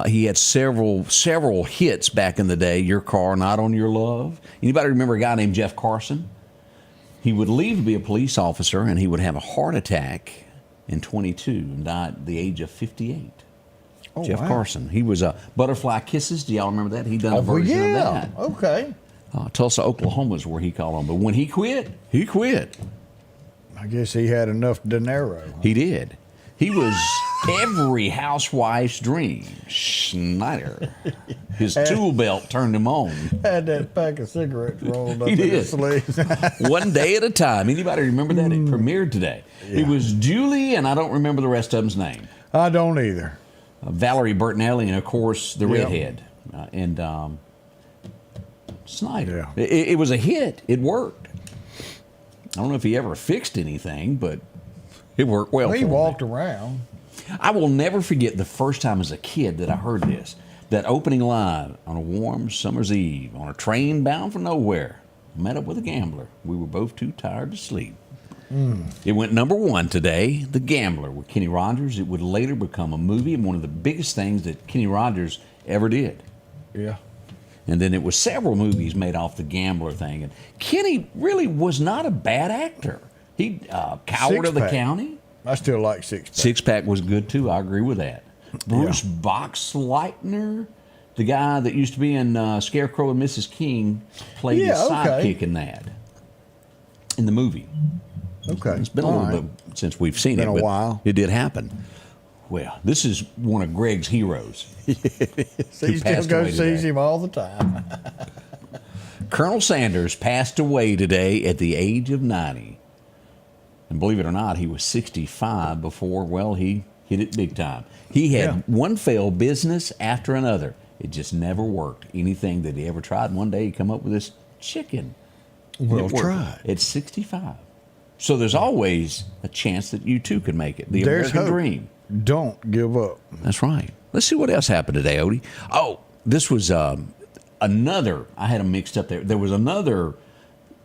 He had several hits back in the day. Your Car, Not on Your Love. Anybody remember a guy named Jeff Carson? He would leave to be a police officer, and he would have a heart attack in 22 and died at the age of 58. Oh, Jeff wow. Carson. He was Butterfly Kisses. Do y'all remember that? He done a version of that. Okay. Tulsa, Oklahoma is where he called on. But when he quit, he quit. I guess he had enough dinero. He did. He was every housewife's dream. Schneider. His tool belt turned him on. Had that pack of cigarettes rolled up He in did. his sleeves. One day at a time. Anybody remember that? It premiered today. It was Julie, and I don't remember the rest of them's name. I don't either. Valerie Bertinelli, and of course the redhead, and Snyder. Yeah. It was a hit. It worked. I don't know if he ever fixed anything, but it worked well. He for walked me. around. I will never forget the first time as a kid that I heard this. That opening line on a warm summer's eve on a train bound for nowhere. Met up with a gambler. We were both too tired to sleep. It went #1 today, The Gambler, with Kenny Rogers. It would later become a movie and one of the biggest things that Kenny Rogers ever did. Yeah. And then it was several movies made off the Gambler thing. And Kenny really was not a bad actor. He Coward of the Six-Pack. County. I still like Six Pack. Six Pack was good too. I agree with that. Bruce Boxleitner, the guy that used to be in Scarecrow and Mrs. King, played his sidekick in that. In the movie. Okay. It's been a little bit since we've seen it. Been a but while. It did happen. Well, this is one of Greg's heroes. He still passed goes away sees today. him all the time. Colonel Sanders passed away today at the age of 90. And believe it or not, he was 65 before, well, he hit it big time. He had one failed business after another. It just never worked. Anything that he ever tried, one day he come up with this chicken. Well It worked. tried. At 65. So there's always a chance that you too can make it. The There's American hope. dream. Don't give up. That's right. Let's see what else happened today, Odie. Oh, this was another. I had them mixed up there. There was another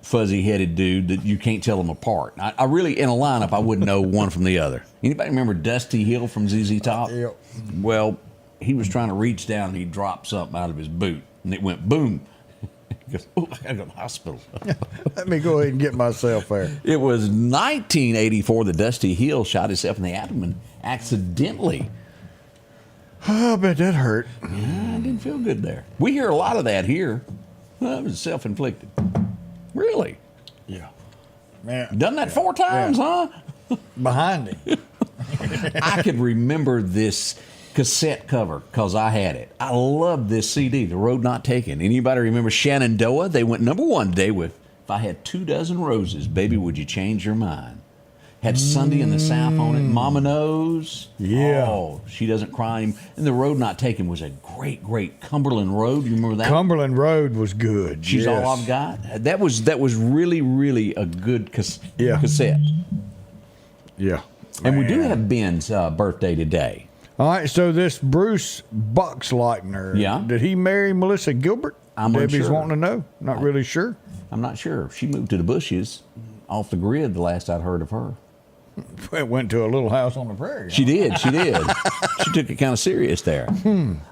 fuzzy-headed dude that you can't tell them apart. I really, in a lineup, I wouldn't know one from the other. Anybody remember Dusty Hill from ZZ Top? Yep. Well, he was trying to reach down and he dropped something out of his boot, and it went boom. He goes, "Oh, I gotta go to the hospital." Let me go ahead and get myself there. It was 1984 that Dusty Hill shot himself in the abdomen accidentally. Oh, I bet that hurt. I didn't feel good there. We hear a lot of that here. Well, it was self-inflicted. Really? Yeah. Man, Done that 4 times, huh? behind him. I could remember this cassette cover because I had it. I loved this CD, The Road Not Taken. Anybody remember Shenandoah? They went #1 today with If I Had 2 Dozen Roses, Baby, Would You Change Your Mind? Had Sunday in the South on it. Mama Knows. Yeah. Oh, She Doesn't Cry. And The Road Not Taken was a great Cumberland Road. You remember that? Cumberland Road was good. She's yes. All I've Got. That was really a good cassette. Yeah. And we do Man. have Ben's birthday today. All right, so this Bruce Boxleitner, Yeah. did he marry Melissa Gilbert? I'm Debbie's unsure. wanting to know. Not really sure. I'm not sure. She moved to the bushes off the grid the last I'd heard of her. Went to a little house on the prairie. She did. She took it kind of serious there.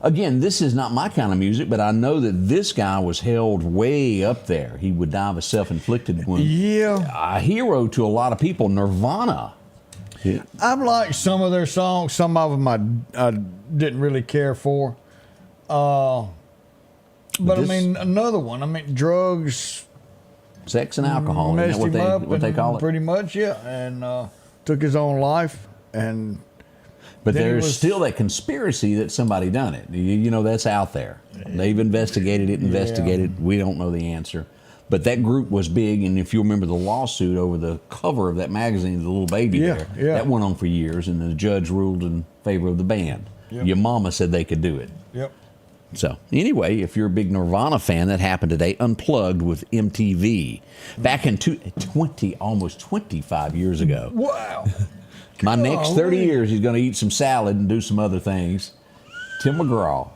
Again, this is not my kind of music, but I know that this guy was held way up there. He would die of a self-inflicted wound. Yeah. A hero to a lot of people, Nirvana. I've liked some of their songs. Some of them I didn't really care for. But This- I mean, another one. I mean, drugs Sex and alcohol. messed Isn't him that up. what they and call it? Pretty much, yeah. And took his own life. And But then he there's was- still that conspiracy that somebody done it. You know, that's out there. They've investigated it. We don't know the answer. But that group was big, and if you remember the lawsuit over the cover of that magazine, the little baby there, that went on for years, and the judge ruled in favor of the band. Yep. Your mama said they could do it. Yep. So anyway, if you're a big Nirvana fan, that happened today, Unplugged with MTV. Back in almost 25 years ago. Wow. My next 30 Golly. years, he's going to eat some salad and do some other things. Tim McGraw.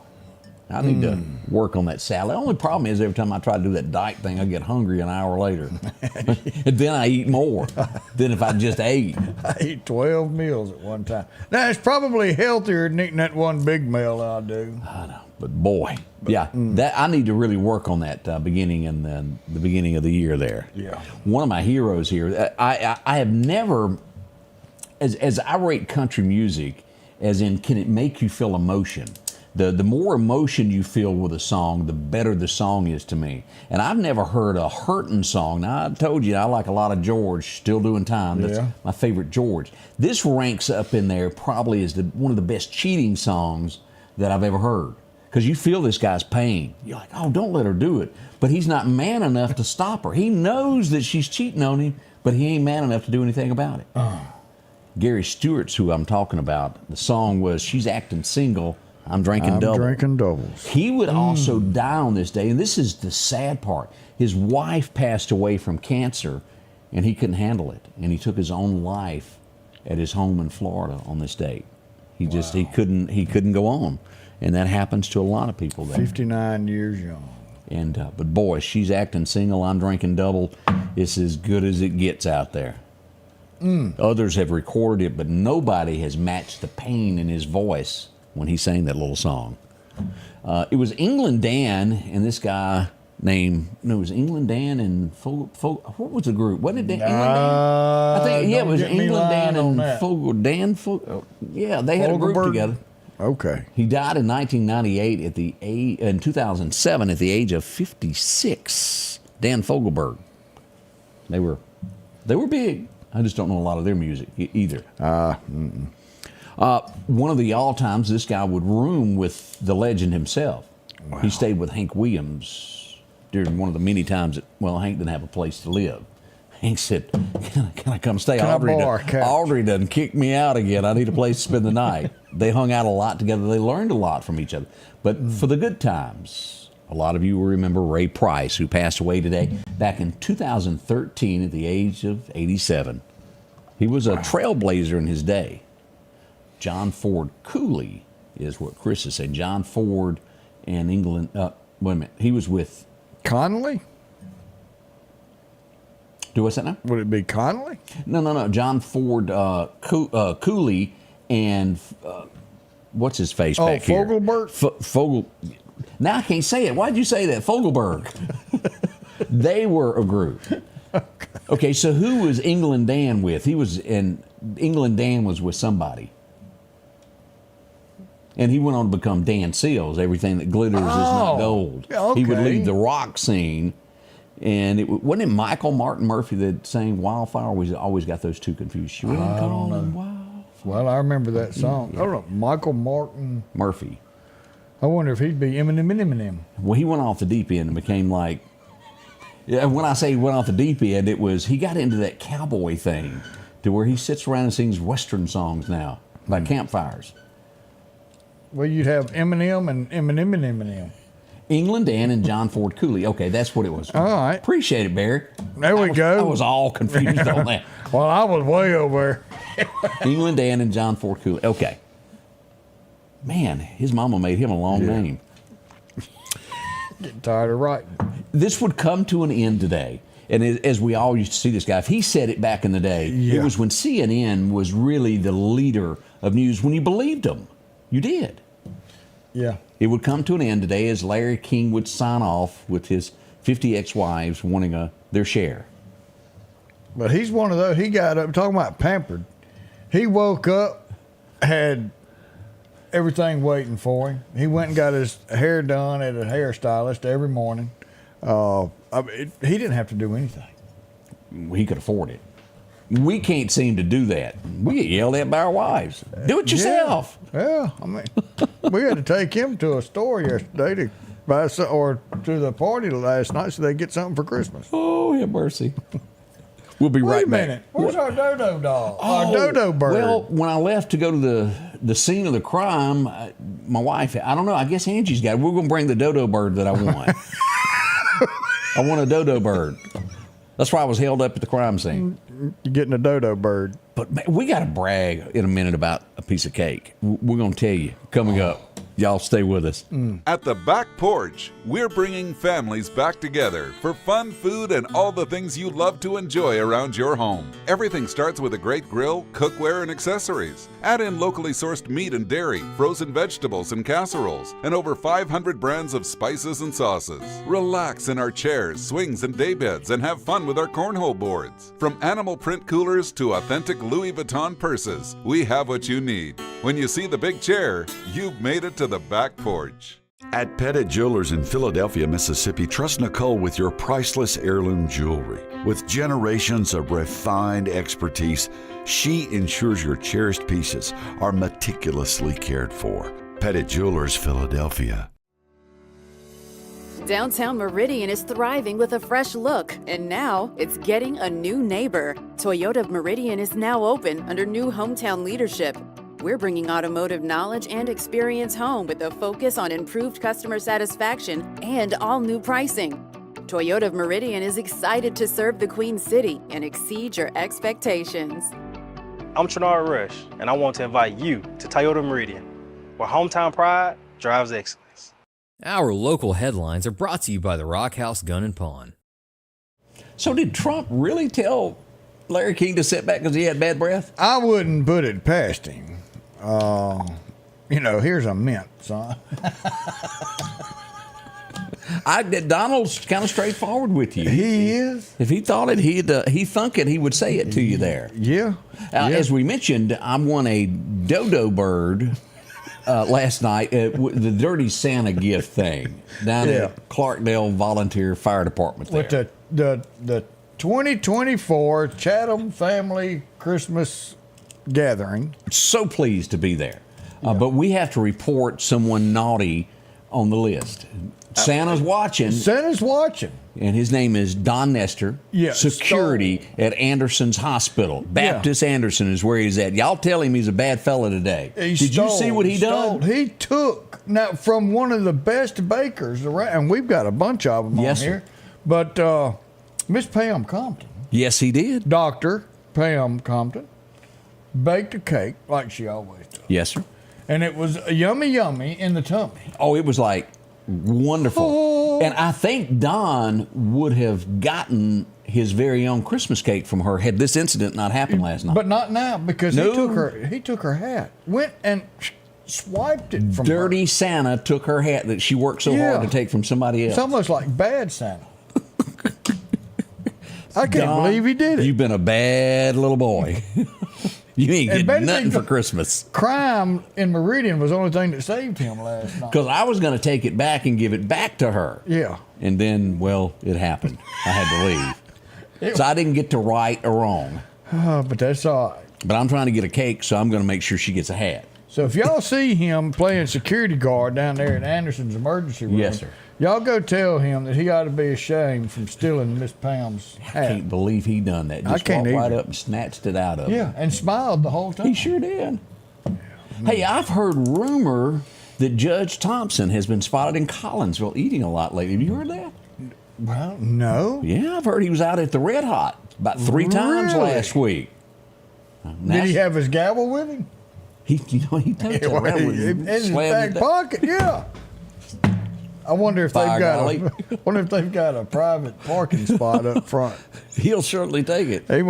I need to work on that salad. The only problem is every time I try to do that diet thing, I get hungry an hour later. And then I eat more than if I just ate. I ate 12 meals at one time. Now, it's probably healthier than eating that one big meal I do. I know, but boy, that I need to really work on that beginning in the beginning of the year there. Yeah. One of my heroes here, I have never, as I rate country music, as in can it make you feel emotion? The more emotion you feel with a song, the better the song is to me. And I've never heard a hurting song. Now, I told you I like a lot of George, Still Doing Time. That's my favorite George. This ranks up in there probably as one of the best cheating songs that I've ever heard. Because you feel this guy's pain. You're like, oh, don't let her do it. But he's not man enough to stop her. He knows that she's cheating on him, but he ain't man enough to do anything about it. Gary Stewart's who I'm talking about. The song was She's Acting Single, I'm Drinking Double. Drinking doubles. He would also die on this day, and this is the sad part. His wife passed away from cancer, and he couldn't handle it, and he took his own life at his home in Florida on this date. He couldn't go on, and that happens to a lot of people there. 59 years young. And but boy, She's Acting Single, I'm Drinking Double. It's as good as it gets out there. Others have recorded it, but nobody has matched the pain in his voice when he sang that little song. It was England Dan and this guy named, it was England Dan and what was the group? Wasn't it England Dan? I think, it was England Dan and Fogel. They had a group together. Okay. He died in 1998 in 2007 at the age of 56. Dan Fogelberg. They were big. I just don't know a lot of their music either. One of the all-times, this guy would room with the legend himself. Wow. He stayed with Hank Williams during one of the many times that, Hank didn't have a place to live. Hank said, can I come stay? Audrey done kicked me out again. I need a place to spend the night. They hung out a lot together. They learned a lot from each other. But for the good times, a lot of you will remember Ray Price, who passed away today back in 2013 at the age of 87. He was a trailblazer in his day. John Ford Cooley is what Chris is saying. John Ford and England. Wait a minute. He was with Connolly? What's that now? Would it be Connolly? No. John Ford Cooley and what's his face back here? Fogelberg? Now I can't say it. Why'd you say that? Fogelberg. They were a group. Okay, so who was England Dan with? England Dan was with somebody. And he went on to become Dan Seals. Everything that glitters is not gold. Okay. He would leave the rock scene. And wasn't it Michael Martin Murphy that sang Wildfire? We always got those two confused. I don't know. Well, I remember that song. I don't know. Michael Martin Murphy. I wonder if he'd be Eminem. Well, he went off the deep end and became like, when I say he went off the deep end, it was he got into that cowboy thing to where he sits around and sings Western songs now by campfires. Well, you'd have Eminem and Eminem. England Dan and John Ford Cooley. Okay, that's what it was. All right. Appreciate it, Barry. There we go. I was all confused on that. Well, I was way over. England Dan and John Ford Cooley. Okay. Man, his mama made him a long name. Getting tired of writing. This would come to an end today. And as we all used to see this guy, if he said it back in the day, it was when CNN was really the leader of news. When you believed them, you did. Yeah. It would come to an end today as Larry King would sign off with his 50 ex-wives wanting their share. But he's one of those, he got up, talking about pampered. He woke up, had everything waiting for him. He went and got his hair done at a hairstylist every morning. He didn't have to do anything. He could afford it. We can't seem to do that. We get yelled at by our wives. Do it yourself. Yeah, I mean, we had to take him to a store yesterday to buy some, or to the party last night so they get something for Christmas. Oh, have mercy. We'll be right back. Wait a minute. Where's our dodo doll? Our dodo bird. Well, when I left to go to the scene of the crime, my wife, I don't know, I guess Angie's got it. We're going to bring the dodo bird that I want. I want a dodo bird. That's why I was held up at the crime scene. You're getting a dodo bird. But man, we got to brag in a minute about a piece of cake. We're going to tell you coming up. Y'all stay with us. At the Back Porch, we're bringing families back together for fun, food, and all the things you love to enjoy around your home. Everything starts with a great grill, cookware, and accessories. Add in locally sourced meat and dairy, frozen vegetables and casseroles, and over 500 brands of spices and sauces. Relax in our chairs, swings, and daybeds and have fun with our cornhole boards. From animal print coolers to authentic Louis Vuitton purses, we have what you need. When you see the big chair, you've made it to the Back Porch. At Pettit Jewelers in Philadelphia, Mississippi, trust Nicole with your priceless heirloom jewelry. With generations of refined expertise, she ensures your cherished pieces are meticulously cared for. Pettit Jewelers, Philadelphia. Downtown Meridian is thriving with a fresh look, and now it's getting a new neighbor. Toyota of Meridian is now open under new hometown leadership. We're bringing automotive knowledge and experience home with a focus on improved customer satisfaction and all new pricing. Toyota of Meridian is excited to serve the Queen City and exceed your expectations. I'm Trinard Rush, and I want to invite you to Toyota Meridian, where hometown pride drives excellence. Our local headlines are brought to you by the Rock House Gun and Pawn. So did Trump really tell Larry King to sit back because he had bad breath? I wouldn't put it past him. Here's a mint, son. Donald's kind of straightforward with you. He is. If he thought it, he thunk it, he would say it to you there. Yeah. As we mentioned, I won a dodo bird last night, the Dirty Santa gift thing down at Clarkdale Volunteer Fire Department there. With the 2024 Chatham Family Christmas Gathering. So pleased to be there. But we have to report someone naughty on the list. Santa's watching. Santa's watching. And his name is Don Nestor. Security at Anderson's Hospital. Baptist Anderson is where he's at. Y'all tell him he's a bad fella today. Did you see what he done? He took, now, from one of the best bakers around, and we've got a bunch of them on here. But Miss Pam Compton. Yes, he did. Dr. Pam Compton baked a cake like she always does. Yes, sir. And it was yummy in the tummy. Oh, it was like wonderful. Oh. And I think Don would have gotten his very own Christmas cake from her had this incident not happened last night. But not now, because he took her hat, went and swiped it from Dirty her. Santa took her hat that she worked so hard to take from somebody else. It's almost like bad Santa. I can't believe he did it. You've been a bad little boy. You ain't getting nothing for Christmas. Crime in Meridian was the only thing that saved him last night. Because I was going to take it back and give it back to her. Yeah. And then, well, it happened. I had to leave. So I didn't get to right or wrong. But that's all right. But I'm trying to get a cake, so I'm going to make sure she gets a hat. So if y'all see him playing security guard down there at Anderson's emergency room, Yes, sir. Y'all go tell him that he ought to be ashamed from stealing Miss Pam's hat. I can't believe he done that. I Just can't walked right either. up and snatched it out of him. Yeah, and smiled the whole time. He sure did. Hey, I've heard rumor that Judge Thompson has been spotted in Collinsville eating a lot lately. Have you heard that? Well, no. Yeah, I've heard he was out at the Red Hot about 3 times Really? last week. Did he have his gavel with him? He took it around with him. In his Slammed back it. pocket, yeah. I wonder if By golly. they've got a private parking spot up front. He'll certainly take it. He,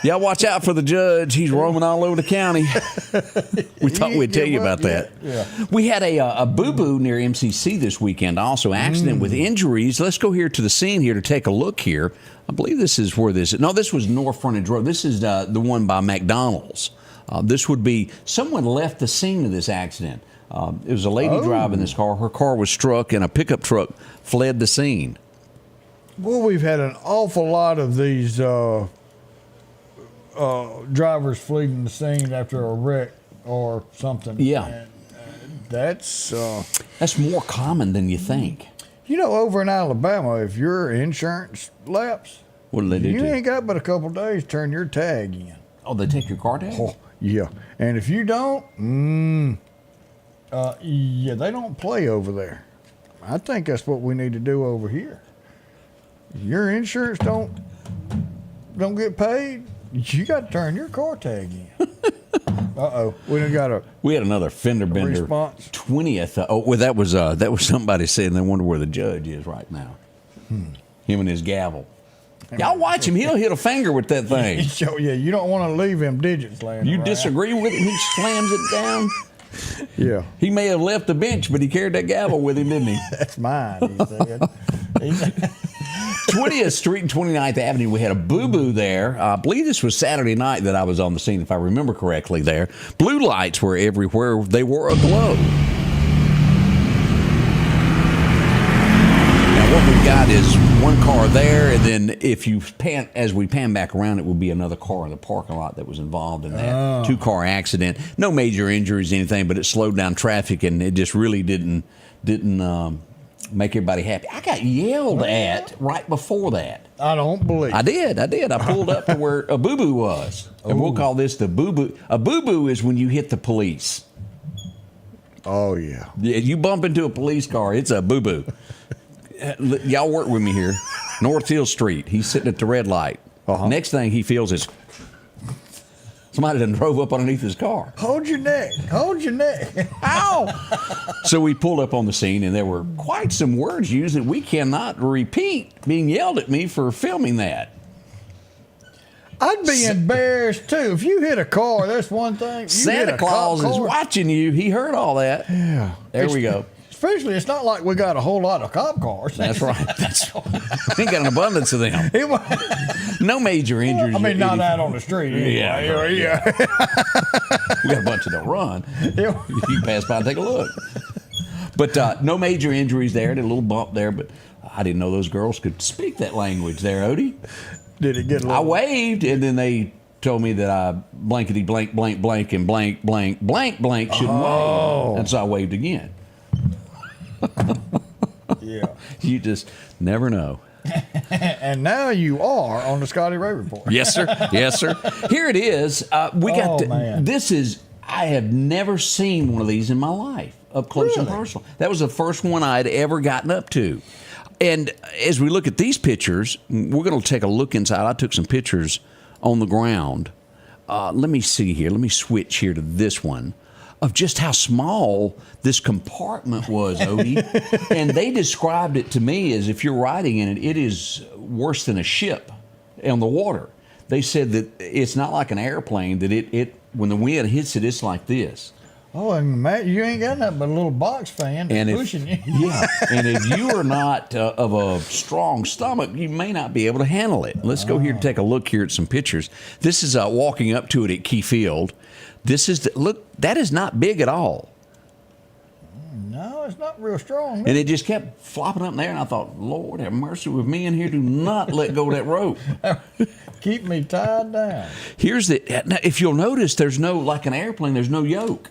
Y'all watch out for the judge. He's roaming all over the county. We thought we'd tell you about that. Yeah. We had a boo-boo near MCC this weekend. Also, accident with injuries. Let's go here to the scene here to take a look here. I believe this is where this is. No, this was North Frontage Road. This is the one by McDonald's. This would be someone left the scene of this accident. It was a lady driving this car. Her car was struck, and a pickup truck fled the scene. Well, we've had an awful lot of these drivers fleeing the scene after a wreck or something. Yeah. And, that's more common than you think. You know, over in Alabama, if your insurance lapse, what do they do? You ain't got but a couple of days to turn your tag in. Oh, they take your car tag? Oh, yeah. And if you don't, yeah, they don't play over there. I think that's what we need to do over here. Your insurance don't get paid, you got to turn your car tag in. We had another fender bender. Response. 20th. Well, that was somebody saying they wonder where the judge is right now. Him and his gavel. Y'all watch him. He'll hit a finger with that thing. Yeah, you don't want to leave him digits laying You around. disagree with him? He slams it down. Yeah. He may have left the bench, but he carried that gavel with him, didn't he? That's mine, he said. 20th Street and 29th Avenue, we had a boo-boo there. I believe this was Saturday night that I was on the scene, if I remember correctly there. Blue lights were everywhere. They were aglow. Now, what we've got is one car there, and then if you pan, as we pan back around, it will be another car in the parking lot that was involved in that two-car accident. No major injuries, anything, but it slowed down traffic, and it just really didn't make everybody happy. I got yelled at right before that. I don't believe. I did. I pulled up to where a boo-boo was. And we'll call this the boo-boo. A boo-boo is when you hit the police. Oh, yeah. You bump into a police car, it's a boo-boo. Y'all work with me here. North Hill Street. He's sitting at the red light. Next thing he feels is somebody done drove up underneath his car. Hold your neck. Hold your neck. Ow! So we pulled up on the scene, and there were quite some words used that we cannot repeat being yelled at me for filming that. I'd be embarrassed, too. If you hit a car, that's one thing. You Santa hit a Claus cop is car. watching you. He heard all that. Yeah. There we go. Especially, it's not like we got a whole lot of cop cars. That's right. We ain't got an abundance of them. No major injuries. I mean, not out on the street. Anyway. Yeah. We got a bunch that don't run. You pass by and take a look. But no major injuries there. Did a little bump there, but I didn't know those girls could speak that language there, Odie. Did it get a little... I waved, and then they told me that I blankety blank blank blank and blank blank blank blank shouldn't wave. And so I waved again. Yeah. You just never know. And now you are on the Scotty Ray Report. Yes, sir. Yes, sir. Here it is. Man. This is, I have never seen one of these in my life, up close and personal. That was the first one I had ever gotten up to. And as we look at these pictures, we're going to take a look inside. I took some pictures on the ground. Let me see here. Let me switch here to this one. Of just how small this compartment was, Odie. And they described it to me as if you're riding in it, it is worse than a ship on the water. They said that it's not like an airplane, that it when the wind hits it, it's like this. Oh, and Matt, you ain't got nothing but a little box fan pushing you. Yeah, and if you are not of a strong stomach, you may not be able to handle it. Let's go here and take a look here at some pictures. This is walking up to it at Key Field. This is, look, that is not big at all. No, it's not real strong. And it just kept flopping up in there, and I thought, Lord, have mercy with me in here. Do not let go of that rope. Keep me tied down. Now, if you'll notice, there's no, like an airplane, there's no yoke.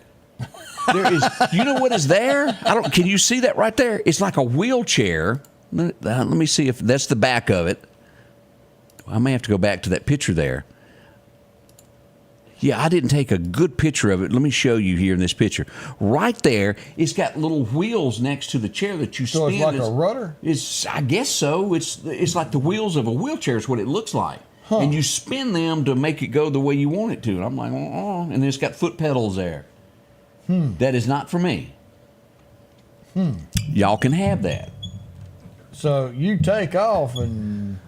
There is. You know what is there? Can you see that right there? It's like a wheelchair. Let me see if that's the back of it. I may have to go back to that picture there. Yeah, I didn't take a good picture of it. Let me show you here in this picture. Right there, it's got little wheels next to the chair that you spin. So it's like a rudder? I guess so. It's like the wheels of a wheelchair is what it looks like. Huh. And you spin them to make it go the way you want it to. And I'm like, and then it's got foot pedals there. That is not for me. Y'all can have that. So you take off and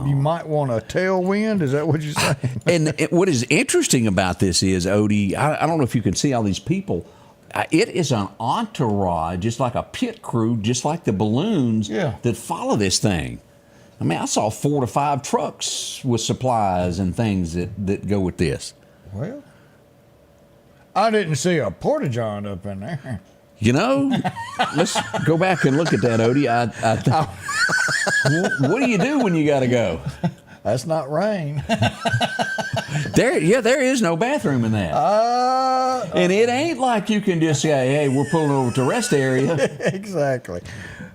you might want a tailwind. Is that what you're saying? And what is interesting about this is, Odie, I don't know if you can see all these people. It is an entourage, just like a pit crew, just like the balloons that follow this thing. I mean, I saw 4 to 5 trucks with supplies and things that go with this. Well, I didn't see a porta-john up in there. You know, let's go back and look at that, Odie. What do you do when you got to go? That's not rain. There is no bathroom in that. And it ain't like you can just say, hey, we're pulling over to the rest area. Exactly.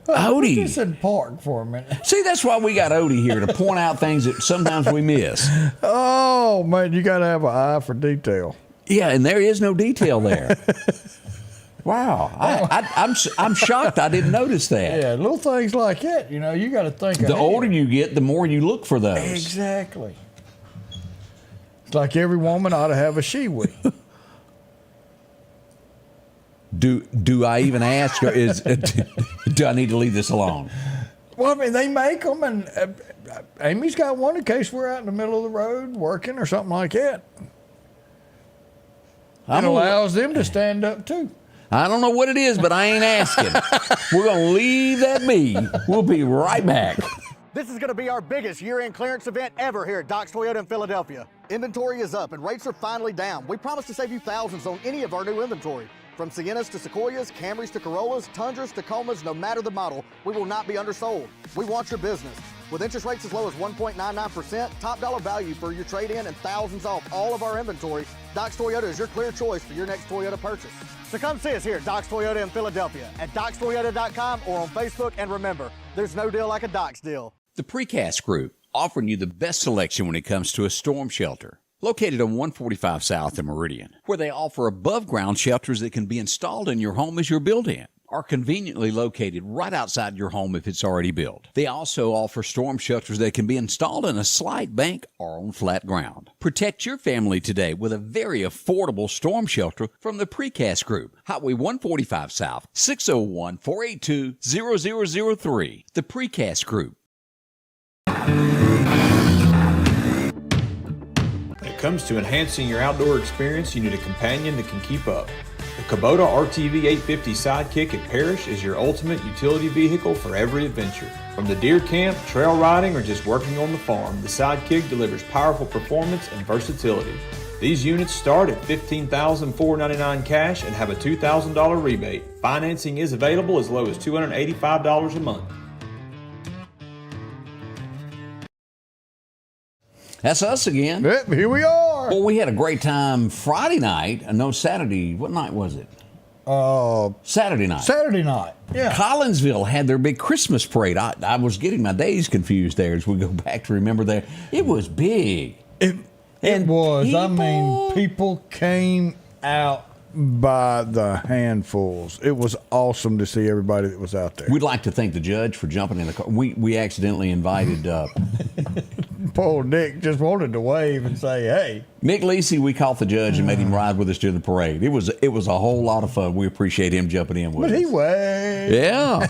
Odie. Put this in park for a minute. See, that's why we got Odie here, to point out things that sometimes we miss. Oh, man, you got to have an eye for detail. Yeah, and there is no detail there. Wow, I'm shocked I didn't notice that. Yeah, little things like that, you got to think The older you get, the more you look for those. Exactly. It's like every woman ought to have a she-wee. Do I even ask, or do I need to leave this alone? Well, I mean, they make them, and Amy's got one in case we're out in the middle of the road working or something like that. It allows them to stand up, too. I don't know what it is, but I ain't asking. We're going to leave that be. We'll be right back. This is going to be our biggest year-end clearance event ever here at Doc's Toyota in Philadelphia. Inventory is up and rates are finally down. We promise to save you thousands on any of our new inventory. From Siennas to Sequoias, Camrys to Corollas, Tundras, Tacomas, no matter the model, we will not be undersold. We want your business. With interest rates as low as 1.99%, top dollar value for your trade-in, and thousands off all of our inventory, Doc's Toyota is your clear choice for your next Toyota purchase. So come see us here at Doc's Toyota in Philadelphia, at docstoyota.com or on Facebook. And remember, there's no deal like a Doc's deal. The Precast Group, offering you the best selection when it comes to a storm shelter. Located on 145 South in Meridian, where they offer above-ground shelters that can be installed in your home as you're built in, are conveniently located right outside your home if it's already built. They also offer storm shelters that can be installed in a slight bank or on flat ground. Protect your family today with a very affordable storm shelter from the Precast Group. Highway 145 South, 601-482-0003. The Precast Group. When it comes to enhancing your outdoor experience, you need a companion that can keep up. The Kubota RTV 850 Sidekick at Parrish is your ultimate utility vehicle for every adventure. From the deer camp, trail riding, or just working on the farm, the Sidekick delivers powerful performance and versatility. These units start at $15,499 cash and have a $2,000 rebate. Financing is available as low as $285 a month. That's us again. Yep, here we are. Well, we had a great time Friday night. No, Saturday. What night was it? Saturday night. Yeah. Collinsville had their big Christmas parade. I was getting my days confused there as we go back to remember that. It was big. It was. I mean, people came out by the handfuls. It was awesome to see everybody that was out there. We'd like to thank the judge for jumping in the car. We accidentally invited poor Nick just wanted to wave and say, hey. Nick Lisi, we caught the judge and made him ride with us during the parade. It was a whole lot of fun. We appreciate him jumping in with us. But he waved. Yeah.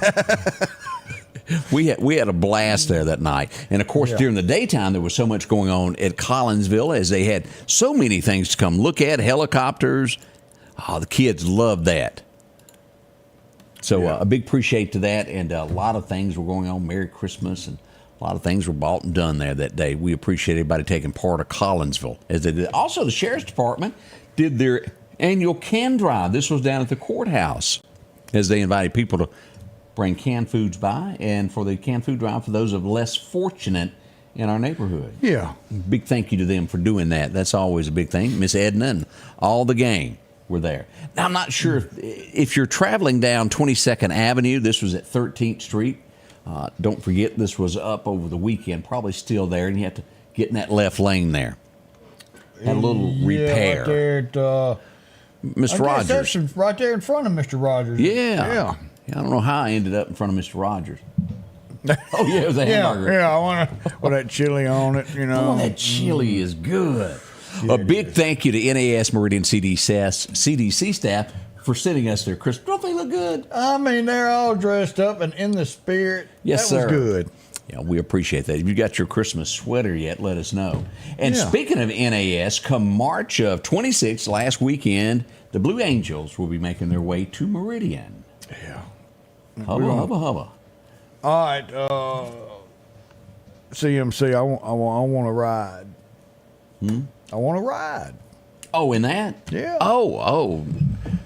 We had a blast there that night. And, of course, during the daytime, there was so much going on at Collinsville as they had so many things to come look at, helicopters. Oh, the kids loved that. So a big appreciate to that. And a lot of things were going on. Merry Christmas, and a lot of things were bought and done there that day. We appreciate everybody taking part of Collinsville as they did. Also, the Sheriff's Department did their annual can drive. This was down at the courthouse as they invited people to bring canned foods by, and for the canned food drive for those of less fortunate in our neighborhood. Yeah. Big thank you to them for doing that. That's always a big thing. Miss Edna and all the gang. were there. Now, I'm not sure if you're traveling down 22nd Avenue, this was at 13th Street. Don't forget, this was up over the weekend, probably still there, and you have to get in that left lane there. Had a little repair. Right there at, Mr. Rogers. That's right there in front of Mr. Rogers. Yeah. I don't know how I ended up in front of Mr. Rogers. Oh, yeah, it was a hamburger. Yeah, I want to with that chili on it, Oh, that chili is good. A big thank you to NAS Meridian CDC staff for sending us their Christmas. Don't they look good? I mean, they're all dressed up and in the spirit. Yes, that sir. was good. Yeah, we appreciate that. If you got your Christmas sweater yet, let us know. And speaking of NAS, come March of 26th, last weekend, the Blue Angels will be making their way to Meridian. Yeah. Hubba. All right, CMC, I want to ride. I want to ride. Oh, in that? Yeah. Oh,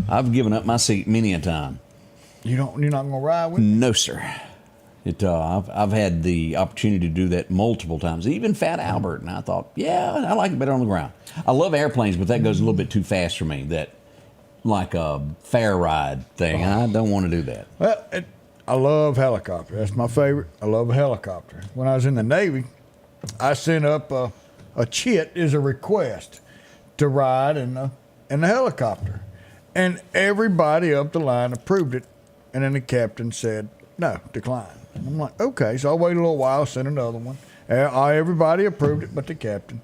I've given up my seat many a time. You're not gonna ride with me? No, sir. I've had the opportunity to do that multiple times, even Fat Albert, and I thought, I like it better on the ground. I love airplanes, but that goes a little bit too fast for me. That like a fair ride thing. I don't want to do that. Well, I love helicopter. That's my favorite. I love a helicopter. When I was in the Navy, I sent up a chit as a request to ride in the helicopter. And everybody up the line approved it. And then the captain said, no, decline. And I'm like, okay. So I waited a little while, sent another one. Everybody approved it but the captain.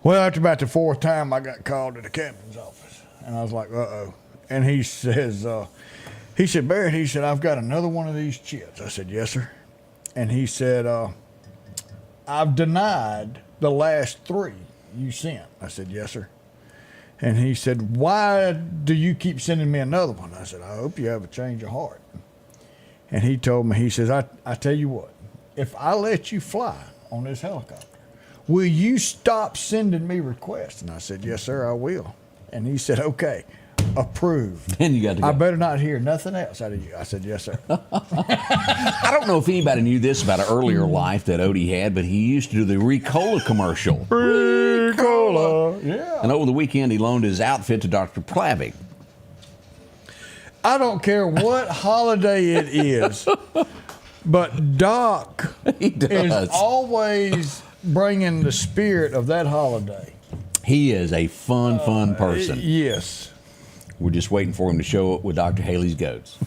Well, after about the fourth time, I got called to the captain's office. And I was like, uh-oh. And he says, Barrett, he said, I've got another one of these chits. I said, yes, sir. And he said, I've denied the last 3 you sent. I said, yes, sir. And he said, why do you keep sending me another one? I said, I hope you have a change of heart. And he told me, he says, I tell you what, if I let you fly on this helicopter, will you stop sending me requests? And I said, yes, sir, I will. And he said, okay, approved. Then you got to go. I better not hear nothing else out of you. I said, yes, sir. I don't know if anybody knew this about an earlier life that Odie had, but he used to do the Ricola commercial. Ricola. Yeah. And over the weekend, he loaned his outfit to Dr. Plavik. I don't care what holiday it is, but Doc is always bringing the spirit of that holiday. He is a fun person. Yes. We're just waiting for him to show up with Dr. Haley's goats.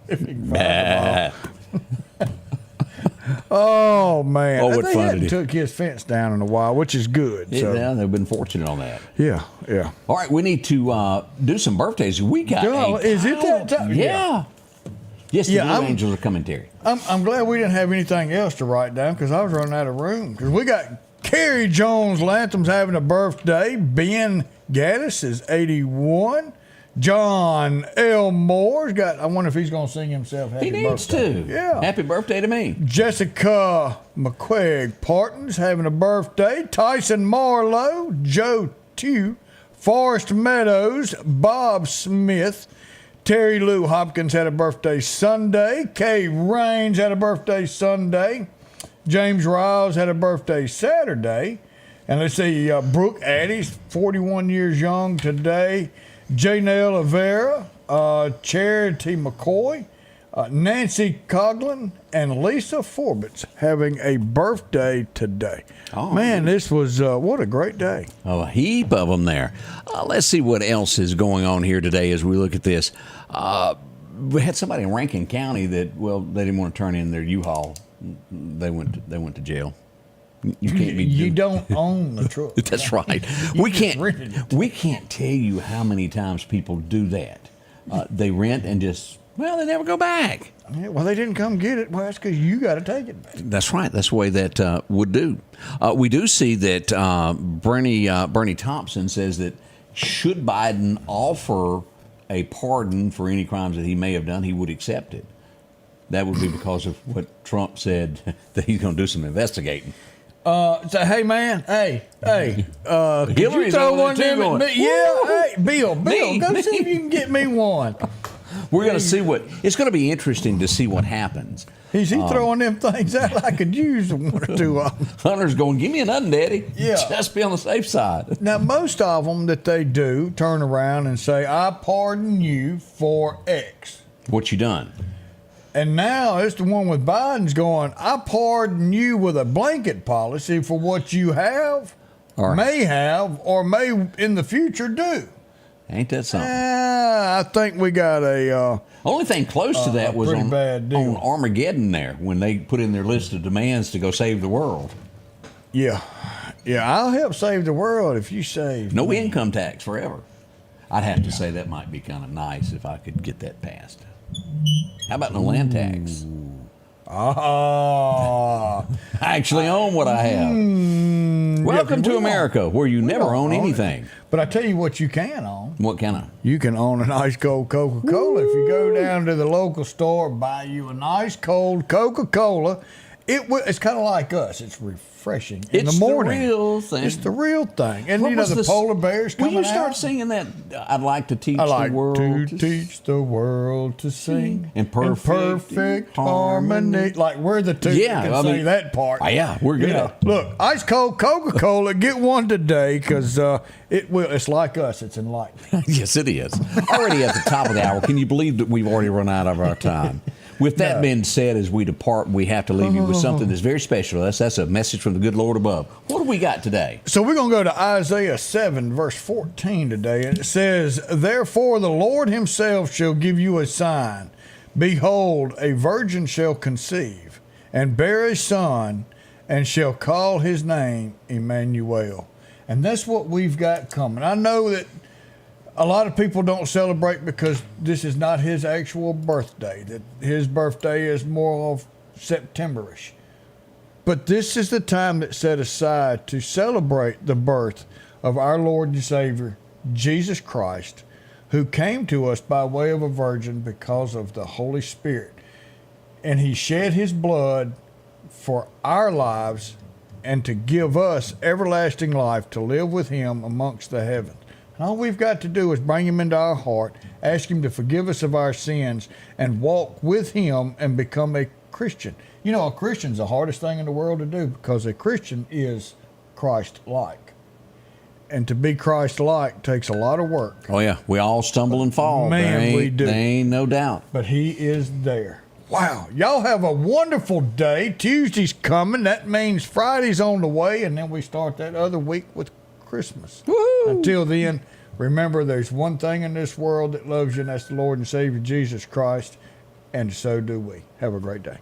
If he can find them all. Oh, man. Oh, what they fun hadn't it is. took his fence down in a while, which is good. So. Yeah, they've been fortunate on that. Yeah. All right, we need to do some birthdays. We got is it that time? Yeah. Yes, the Blue Angels are coming, Terry. I'm glad we didn't have anything else to write down because I was running out of room. Because we got Carrie Jones Lantham's having a birthday. Ben Gaddis is 81. John L. Moore's got, I wonder if he's going to sing himself happy birthday. He needs to. Yeah. Happy birthday to me. Jessica McQuaig Parton's having a birthday. Tyson Marlowe, Joe Tew, Forrest Meadows, Bob Smith, Terry Lou Hopkins had a birthday Sunday. Kay Raines had a birthday Sunday. James Riles had a birthday Saturday. And let's see, Brooke Addie's 41 years young today. Janelle Avera, Charity McCoy, Nancy Coughlin, and Lisa Forbitz having a birthday today. Oh, man, this was, what a great day. Oh, a heap of them there. Let's see what else is going on here today as we look at this. We had somebody in Rankin County that, they didn't want to turn in their U-Haul. They went to jail. You can't be. You don't own the truck. That's right. We can't tell you how many times people do that. They rent and just they never go back. Yeah, well, they didn't come get it. Well, that's because you got to take it back. That's right. That's the way that would do. We do see that Bernie Thompson says that should Biden offer a pardon for any crimes that he may have done, he would accept it. That would be because of what Trump said that he's going to do some investigating. Say, hey man, hey, could you Hillary's throw over one there in too at going, me? Yeah, "Woo!" hey, Bill, Me. go see if you can get me one. We're going to see it's going to be interesting to see what happens. Is he throwing them things out? I could use one or two of them. Hunter's going, give me another, Daddy. Yeah. Just be on the safe side. Now, most of them that they do turn around and say, I pardon you for X. What you done? And now it's the one with Biden's going, I pardon you with a blanket policy for what you have, may have, or may in the future do. Ain't that something? I think we got a... only thing close to that was on deal. Armageddon there, when they put in their list of demands to go save the world. Yeah. Yeah, I'll help save the world if you save No me. income tax forever. I'd have to say that might be kind of nice if I could get that passed. How about no land tax? I actually own what I have. Welcome to America, where you never own anything. But I tell you what you can own. What kind of? You can own a nice cold Coca-Cola. If you go down to the local store, buy you a nice cold Coca-Cola. It's kind of like us. It's refreshing in the morning. It's the real thing. It's the real thing. And What you know was the polar bears coming out. Will you start singing that? I'd like to teach I like the world to teach the world to sing in perfect harmony. Like we're the two that can say that part. Yeah, we're good. You know, look, ice cold Coca-Cola. Get one today because it's like us. It's enlightening. Yes, it is. Already at the top of the hour. Can you believe that we've already run out of our time? With that being said, as we depart, we have to leave you with something that's very special to us. That's a message from the good Lord above. What do we got today? So we're going to go to Isaiah 7, verse 14 today. And it says, Therefore the Lord himself shall give you a sign. Behold, a virgin shall conceive, and bear a son, and shall call his name Emmanuel. And that's what we've got coming. I know that a lot of people don't celebrate because this is not his actual birthday, that his birthday is more of September-ish. But this is the time that's set aside to celebrate the birth of our Lord and Savior, Jesus Christ, who came to us by way of a virgin because of the Holy Spirit. And he shed his blood for our lives and to give us everlasting life to live with him amongst the heavens. And all we've got to do is bring him into our heart, ask him to forgive us of our sins, and walk with him and become a Christian. You know, a Christian's the hardest thing in the world to do because a Christian is Christ-like. And to be Christ-like takes a lot of work. Oh, yeah. We all stumble and fall. Man, we do. There ain't no doubt. But he is there. Wow. Y'all have a wonderful day. Tuesday's coming. That means Friday's on the way, and then we start that other week with Christmas. Woo-hoo. Until then, remember there's one thing in this world that loves you, and that's the Lord and Savior Jesus Christ, and so do we. Have a great day.